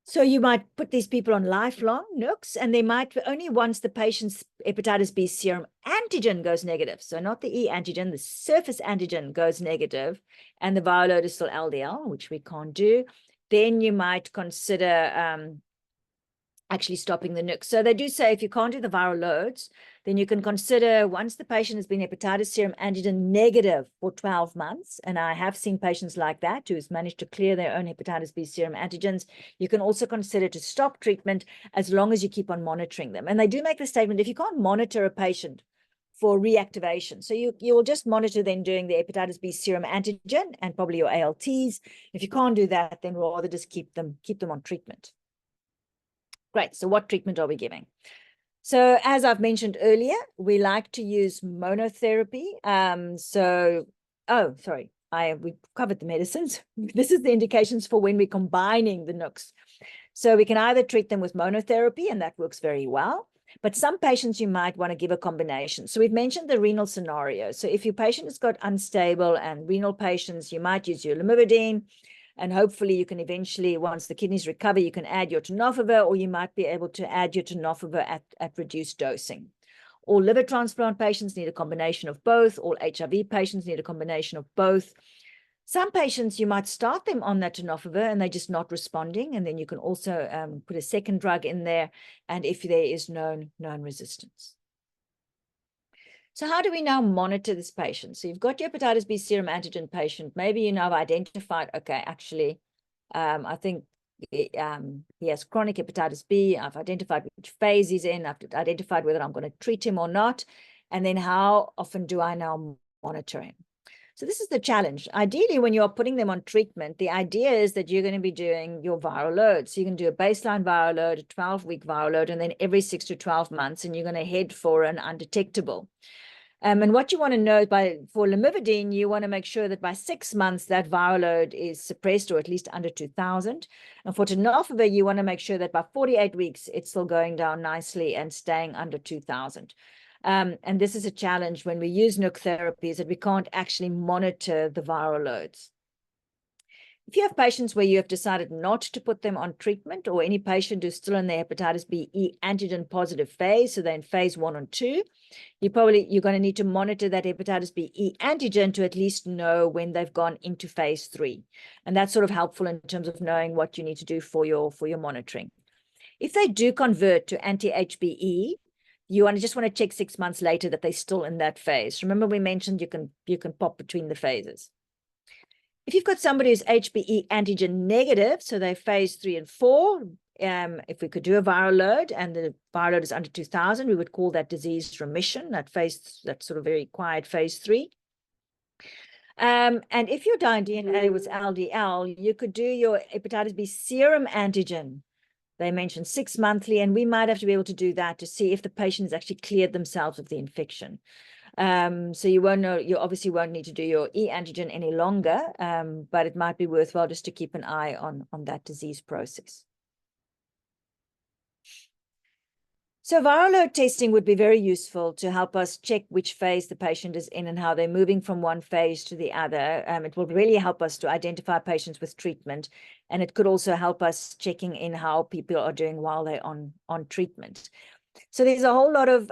So you might put these people on lifelong NUCs, and they might only once the patient's hepatitis B serum antigen goes negative. So not the E antigen, the surface antigen goes negative, and the viral load is still LDL, which we can't do. Then you might consider actually stopping the NUCs. So they do say if you can't do the viral loads, then you can consider once the patient has been hepatitis serum antigen negative for 12 months, and I have seen patients like that who's managed to clear their own hepatitis B serum antigens, you can also consider to stop treatment as long as you keep on monitoring them. And they do make the statement, if you can't monitor a patient for reactivation, so you will just monitor them doing the hepatitis B serum antigen and probably your ALTs. If you can't do that, then rather just keep them on treatment. Great. So what treatment are we giving? So as I've mentioned earlier, we like to use monotherapy. We covered the medicines. This is the indications for when we're combining the NUCs. So we can either treat them with monotherapy, and that works very well. But some patients you might want to give a combination. So we've mentioned the renal scenario. So if your patient has got unstable and renal patients, you might use your lamivudine. And hopefully you can eventually, once the kidneys recover, you can add your tenofovir, or you might be able to add your tenofovir at reduced dosing. All liver transplant patients need a combination of both. All HIV patients need a combination of both. Some patients, you might start them on that tenofovir and they're just not responding. And then you can also put a second drug in there, and if there is known resistance. So how do we now monitor this patient? So you've got your hepatitis B serum antigen patient. Maybe you now have identified, okay, actually, I think he has chronic hepatitis B. I've identified which phase he's in. I've identified whether I'm going to treat him or not. And then how often do I now monitor him? So this is the challenge. Ideally, when you're putting them on treatment, the idea is that you're going to be doing your viral load. So you can do a baseline viral load, a 12-week viral load, and then every 6 to 12 months, and you're going to head for an undetectable. And what you want to know for lamivudine, you want to make sure that by 6 months that viral load is suppressed or at least under 2,000. And for tenofovir, you want to make sure that by 48 weeks, it's still going down nicely and staying under 2,000. And this is a challenge when we use NUC therapies, that we can't actually monitor the viral loads. If you have patients where you have decided not to put them on treatment, or any patient who's still in the hepatitis B E antigen positive phase, so they're in phase 1 and 2, you're going to need to monitor that hepatitis B E antigen to at least know when they've gone into phase 3. And that's sort of helpful in terms of knowing what you need to do for your monitoring. If they do convert to anti-HBe, you just want to check 6 months later that they're still in that phase. Remember, we mentioned you can pop between the phases. If you've got somebody who's HBe antigen negative, so they're phase 3 and 4, if we could do a viral load and the viral load is under 2,000, we would call that disease remission, that sort of very quiet phase 3. And if your DNA was LDL, you could do your hepatitis B serum antigen. They mentioned 6 monthly, and we might have to be able to do that to see if the patient has actually cleared themselves of the infection. So you obviously won't need to do your E antigen any longer, but it might be worthwhile just to keep an eye on that disease process. So viral load testing would be very useful to help us check which phase the patient is in and how they're moving from one phase to the other. It will really help us to identify patients with treatment, and it could also help us checking in how people are doing while they're on treatment. So there's a whole lot of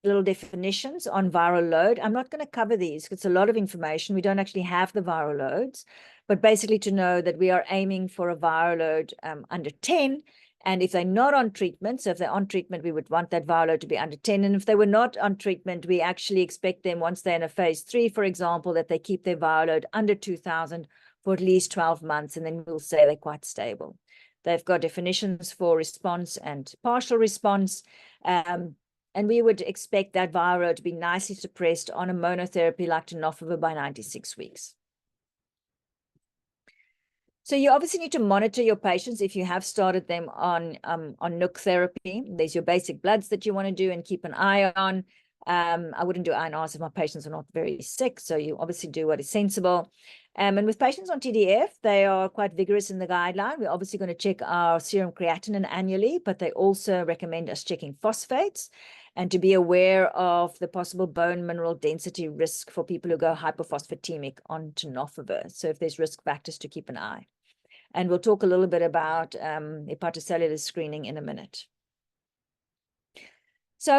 little definitions on viral load. I'm not going to cover these because it's a lot of information. We don't actually have the viral loads, but basically to know that we are aiming for a viral load under 10. And if they're not on treatment, so if they're on treatment, we would want that viral load to be under 10. And if they were not on treatment, we actually expect them, once they're in a phase 3, for example, that they keep their viral load under 2,000 for at least 12 months, and then we'll say they're quite stable. They've got definitions for response and partial response. And we would expect that viral load to be nicely suppressed on a monotherapy like tenofovir by 96 weeks. So you obviously need to monitor your patients if you have started them on NUC therapy. There's your basic bloods that you want to do and keep an eye on. I wouldn't do INRs if my patients are not very sick, so you obviously do what is sensible. And with patients on TDF, they are quite vigorous in the guideline. We're obviously going to check our serum creatinine annually, but they also recommend us checking phosphates and to be aware of the possible bone mineral density risk for people who go hypophosphatemic on tenofovir. So if there's risk factors to keep an eye. And we'll talk a little bit about hepatocellular screening in a minute. So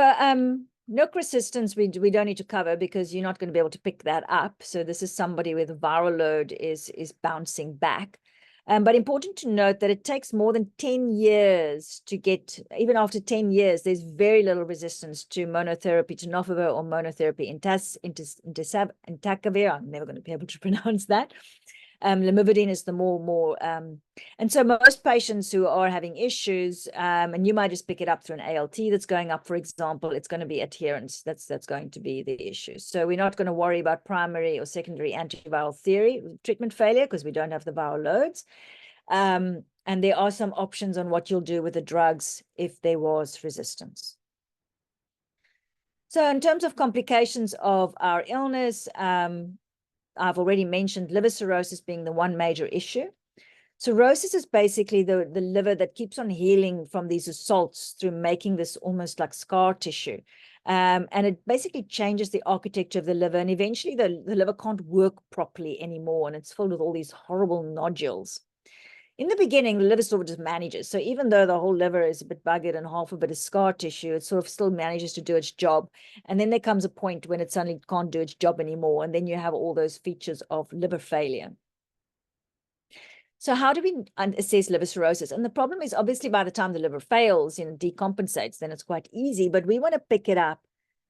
NUC resistance, we don't need to cover because you're not going to be able to pick that up. So this is somebody where the viral load is bouncing back. But important to note that it takes more than 10 years to get, even after 10 years, there's very little resistance to monotherapy, tenofovir, or monotherapy entecavir. I'm never going to be able to pronounce that. Lamivudine is the more and so most patients who are having issues, and you might just pick it up through an ALT that's going up, for example, it's going to be adherence that's going to be the issue. So we're not going to worry about primary or secondary antiviral treatment failure because we don't have the viral loads. And there are some options on what you'll do with the drugs if there was resistance. So in terms of complications of our illness, I've already mentioned liver cirrhosis being the one major issue. Cirrhosis is basically the liver that keeps on healing from these assaults through making this almost like scar tissue. And it basically changes the architecture of the liver, and eventually the liver can't work properly anymore, and it's filled with all these horrible nodules. In the beginning, the liver sort of just manages. So even though the whole liver is a bit buggered and half a bit of scar tissue, it sort of still manages to do its job. And then there comes a point when it suddenly can't do its job anymore. And then you have all those features of liver failure. So how do we assess liver cirrhosis? And the problem is obviously by the time the liver fails, decompensates, then it's quite easy. But we want to pick it up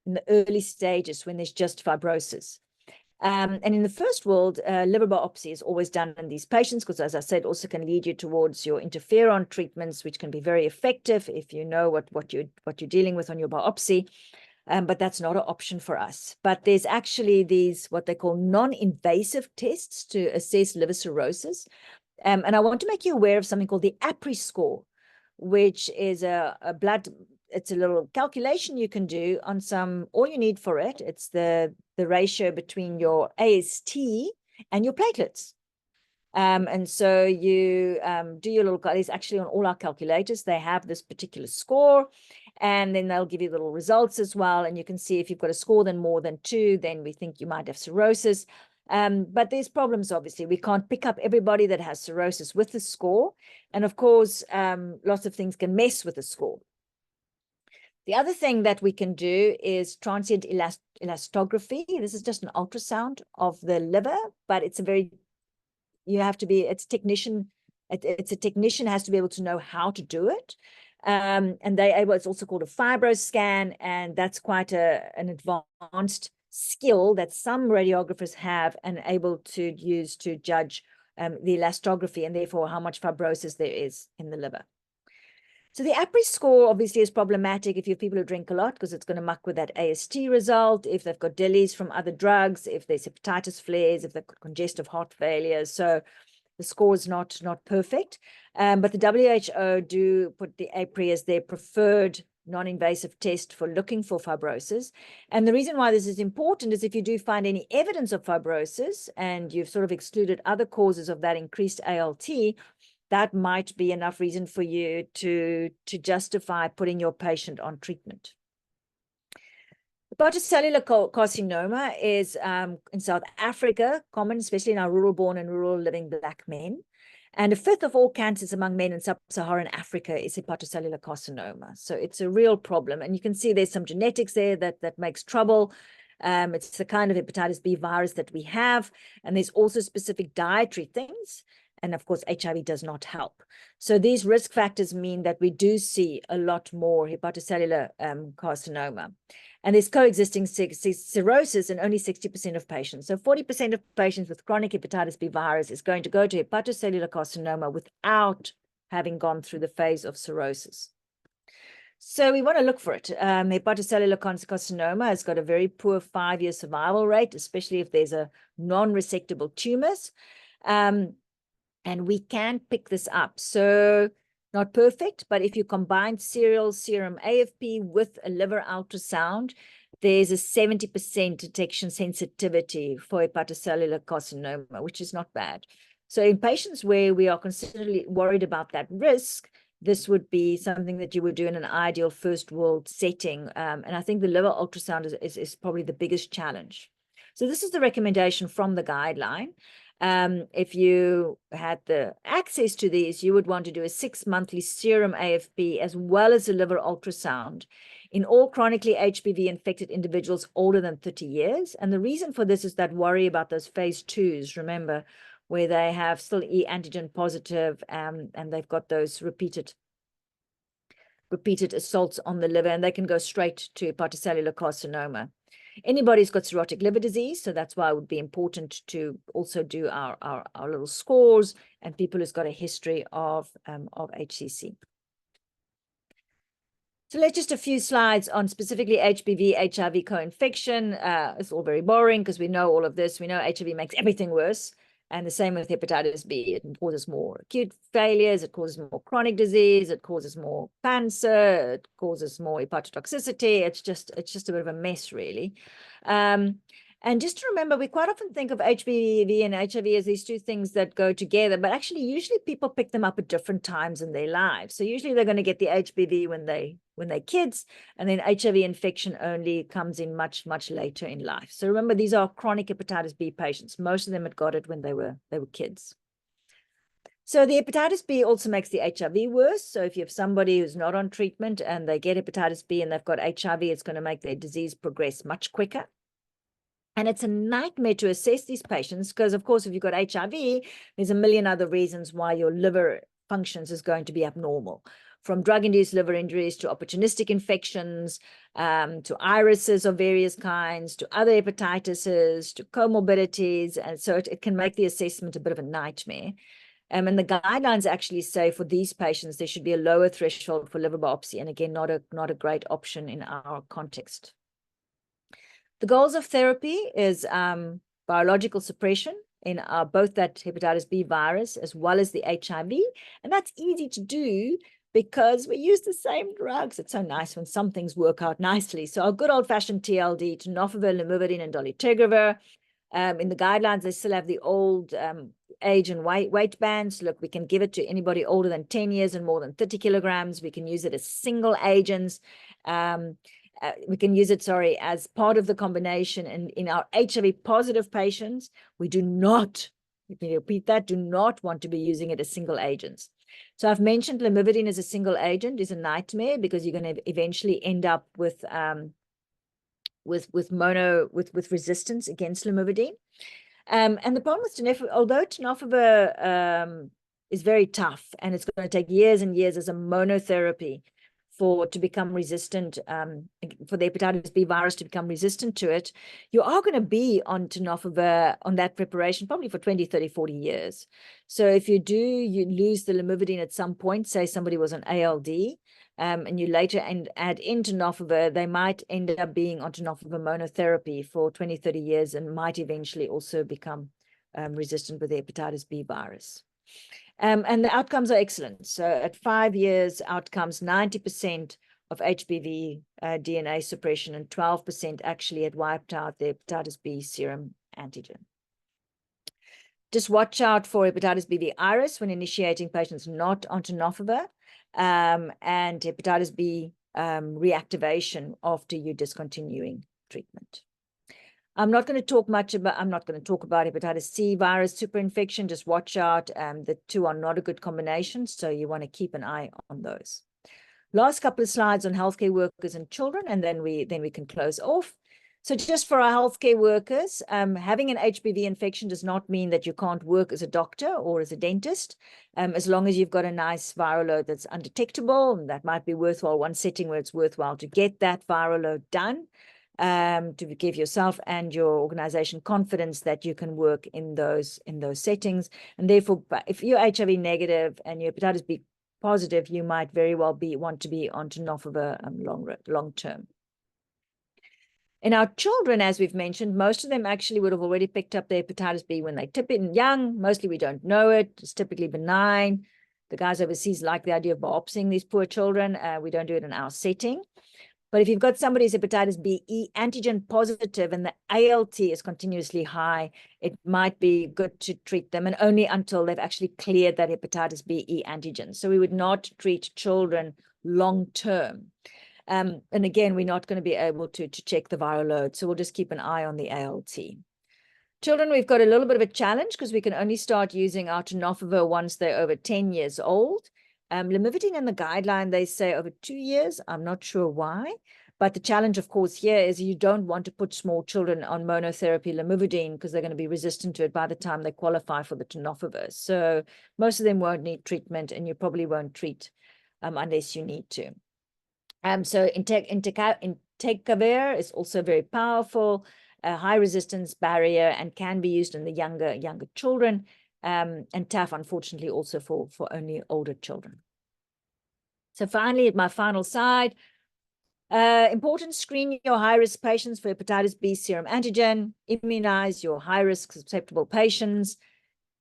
in the early stages when there's just fibrosis. And in the first world, liver biopsy is always done in these patients because, as I said, also can lead you towards your interferon treatments, which can be very effective if you know what you're dealing with on your biopsy. But that's not an option for us. But there's actually these what they call non-invasive tests to assess liver cirrhosis. And I want to make you aware of something called the APRI score, which is a blood. It's a little calculation you can do on all you need for it. It's the ratio between your AST and your platelets. And so you do your little, it's actually on all our calculators, they have this particular score, and then they'll give you little results as well. And you can see if you've got a score then more than 2, then we think you might have cirrhosis. But there's problems, obviously. We can't pick up everybody that has cirrhosis with the score. And of course, lots of things can mess with the score. The other thing that we can do is transient elastography. This is just an ultrasound of the liver, but it's a technician has to be able to know how to do it. And it's also called a fibroscan, and that's quite an advanced skill that some radiographers have and able to use to judge the elastography and therefore how much fibrosis there is in the liver. So the APRI score obviously is problematic if you have people who drink a lot, because it's going to muck with that AST result, if they've got DILIs from other drugs, if there's hepatitis flares, if they've got congestive heart failure. So the score is not perfect. But the WHO do put the APRI as their preferred non-invasive test for looking for fibrosis. And the reason why this is important is if you do find any evidence of fibrosis and you've sort of excluded other causes of that increased ALT, that might be enough reason for you to justify putting your patient on treatment. Hepatocellular carcinoma is in South Africa common, especially in our rural-born and rural living Black men. And a fifth of all cancers among men in sub-Saharan Africa is hepatocellular carcinoma. So it's a real problem. And you can see there's some genetics there that makes trouble. It's the kind of hepatitis B virus that we have. And there's also specific dietary things. And of course, HIV does not help. So these risk factors mean that we do see a lot more hepatocellular carcinoma. And there's coexisting cirrhosis in only 60% of patients. So 40% of patients with chronic hepatitis B virus is going to go to hepatocellular carcinoma without having gone through the phase of cirrhosis. So we want to look for it. Hepatocellular carcinoma has got a very poor 5-year survival rate, especially if there's a non-resectable tumors. And we can pick this up. So not perfect, but if you combine serial serum AFP with a liver ultrasound, there's a 70% detection sensitivity for hepatocellular carcinoma, which is not bad. So in patients where we are considerably worried about that risk, this would be something that you would do in an ideal first world setting. And I think the liver ultrasound is probably the biggest challenge. So this is the recommendation from the guideline. If you had the access to these, you would want to do a 6-monthly serum AFP as well as a liver ultrasound in all chronically HBV infected individuals older than 30 years. And the reason for this is that worry about those phase 2s, remember, where they have still E antigen positive and they've got those repeated assaults on the liver, and they can go straight to hepatocellular carcinoma. Anybody's got cirrhotic liver disease, so that's why it would be important to also do our little scores, and people who's got a history of HCC. So let's just a few slides on specifically HBV, HIV co-infection. It's all very boring because we know all of this. We know HIV makes everything worse. And the same with hepatitis B. It causes more acute failures, it causes more chronic disease, it causes more cancer, it causes more hepatotoxicity. It's just a bit of a mess, really. And just to remember, we quite often think of HBV and HIV as these two things that go together, but actually usually people pick them up at different times in their lives. So usually they're going to get the HBV when they're kids, and then HIV infection only comes in much, much later in life. So remember, these are chronic hepatitis B patients. Most of them had got it when they were kids. So the hepatitis B also makes the HIV worse. So if you have somebody who's not on treatment and they get hepatitis B and they've got HIV, it's going to make their disease progress much quicker. And it's a nightmare to assess these patients because, of course, if you've got HIV, there's a million other reasons why your liver functions is going to be abnormal, from drug-induced liver injuries to opportunistic infections, to irises of various kinds, to other hepatitises, to comorbidities. And so it can make the assessment a bit of a nightmare. And the guidelines actually say for these patients, there should be a lower threshold for liver biopsy. And again, not a great option in our context. The goals of therapy is biological suppression in both that hepatitis B virus as well as the HIV. And that's easy to do because we use the same drugs. It's so nice when some things work out nicely. So our good old-fashioned TLD, tenofovir, lamivudine, and dolutegravir. In the guidelines, they still have the old age and weight bands. Look, we can give it to anybody older than 10 years and more than 30 kilograms. We can use it as single agents. We can use it, as part of the combination. And in our HIV positive patients, we do not, let me repeat that, do not want to be using it as single agents. So I've mentioned lamivudine as a single agent is a nightmare because you're going to eventually end up with resistance against lamivudine. And the problem with tenofovir, although tenofovir is very tough and it's going to take years and years as a monotherapy to become resistant, for the hepatitis B virus to become resistant to it, you are going to be on tenofovir, on that preparation, probably for 20, 30, 40 years. So if you lose the lamivudine at some point, say somebody was on ALD, and you later add in tenofovir, they might end up being on tenofovir monotherapy for 20, 30 years and might eventually also become resistant with the hepatitis B virus. And the outcomes are excellent. So at 5 years, outcomes, 90% of HBV DNA suppression and 12% actually had wiped out the hepatitis B serum antigen. Just watch out for hepatitis B virus when initiating patients not on tenofovir, and hepatitis B reactivation after you discontinuing treatment. I'm not going to talk about hepatitis C virus superinfection. Just watch out. The two are not a good combination, so you want to keep an eye on those. Last couple of slides on healthcare workers and children, and then we can close off. So just for our healthcare workers, having an HBV infection does not mean that you can't work as a doctor or as a dentist, as long as you've got a nice viral load that's undetectable. And that might be worthwhile, one setting where it's worthwhile to get that viral load done, to give yourself and your organization confidence that you can work in those settings. And therefore, if you're HIV negative and you're hepatitis B positive, you might very well want to be on tenofovir long term. In our children, as we've mentioned, most of them actually would have already picked up their hepatitis B when they tip in young. Mostly we don't know it. It's typically benign. The guys overseas like the idea of biopsying these poor children. We don't do it in our setting. But if you've got somebody who's hepatitis B antigen positive and the ALT is continuously high, it might be good to treat them, and only until they've actually cleared that hepatitis B antigen. So we would not treat children long term. And again, we're not going to be able to check the viral load, so we'll just keep an eye on the ALT. Children, we've got a little bit of a challenge because we can only start using our tenofovir once they're over 10 years old. Lamivudine in the guideline, they say over 2 years. I'm not sure why, but the challenge, of course, here is you don't want to put small children on monotherapy lamivudine because they're going to be resistant to it by the time they qualify for the tenofovir. So most of them won't need treatment, and you probably won't treat unless you need to. So entecavir is also very powerful, a high resistance barrier, and can be used in the younger children. And TAF, unfortunately, also for only older children. So finally, at my final slide, important: screen your high-risk patients for hepatitis B serum antigen, immunize your high-risk susceptible patients.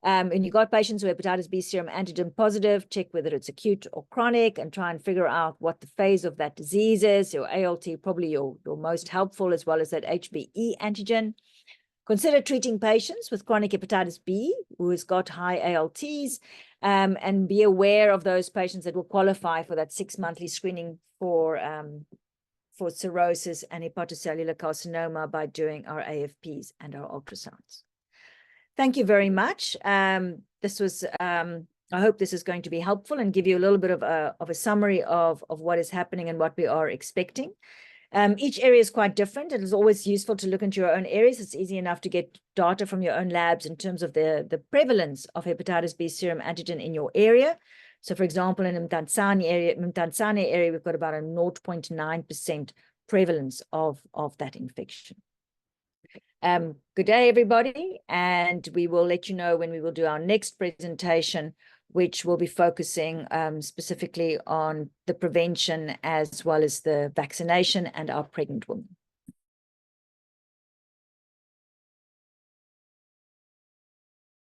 And you've got patients who are hepatitis B serum antigen positive, check whether it's acute or chronic and try and figure out what the phase of that disease is. Your ALT, probably your most helpful, as well as that HBe antigen. Consider treating patients with chronic hepatitis B who has got high ALTs, and be aware of those patients that will qualify for that 6-monthly screening for cirrhosis and hepatocellular carcinoma by doing our AFPs and our ultrasounds. Thank you very much. This was, I hope this is going to be helpful and give you a little bit of a summary of what is happening and what we are expecting. Each area is quite different. It is always useful to look into your own areas. It's easy enough to get data from your own labs in terms of the prevalence of hepatitis B serum antigen in your area. So, for example, in the Mthanzane area, we've got about a 0.9% prevalence of that infection. Good day, everybody, and we will let you know when we will do our next presentation, which will be focusing specifically on the prevention as well as the vaccination and our pregnant women.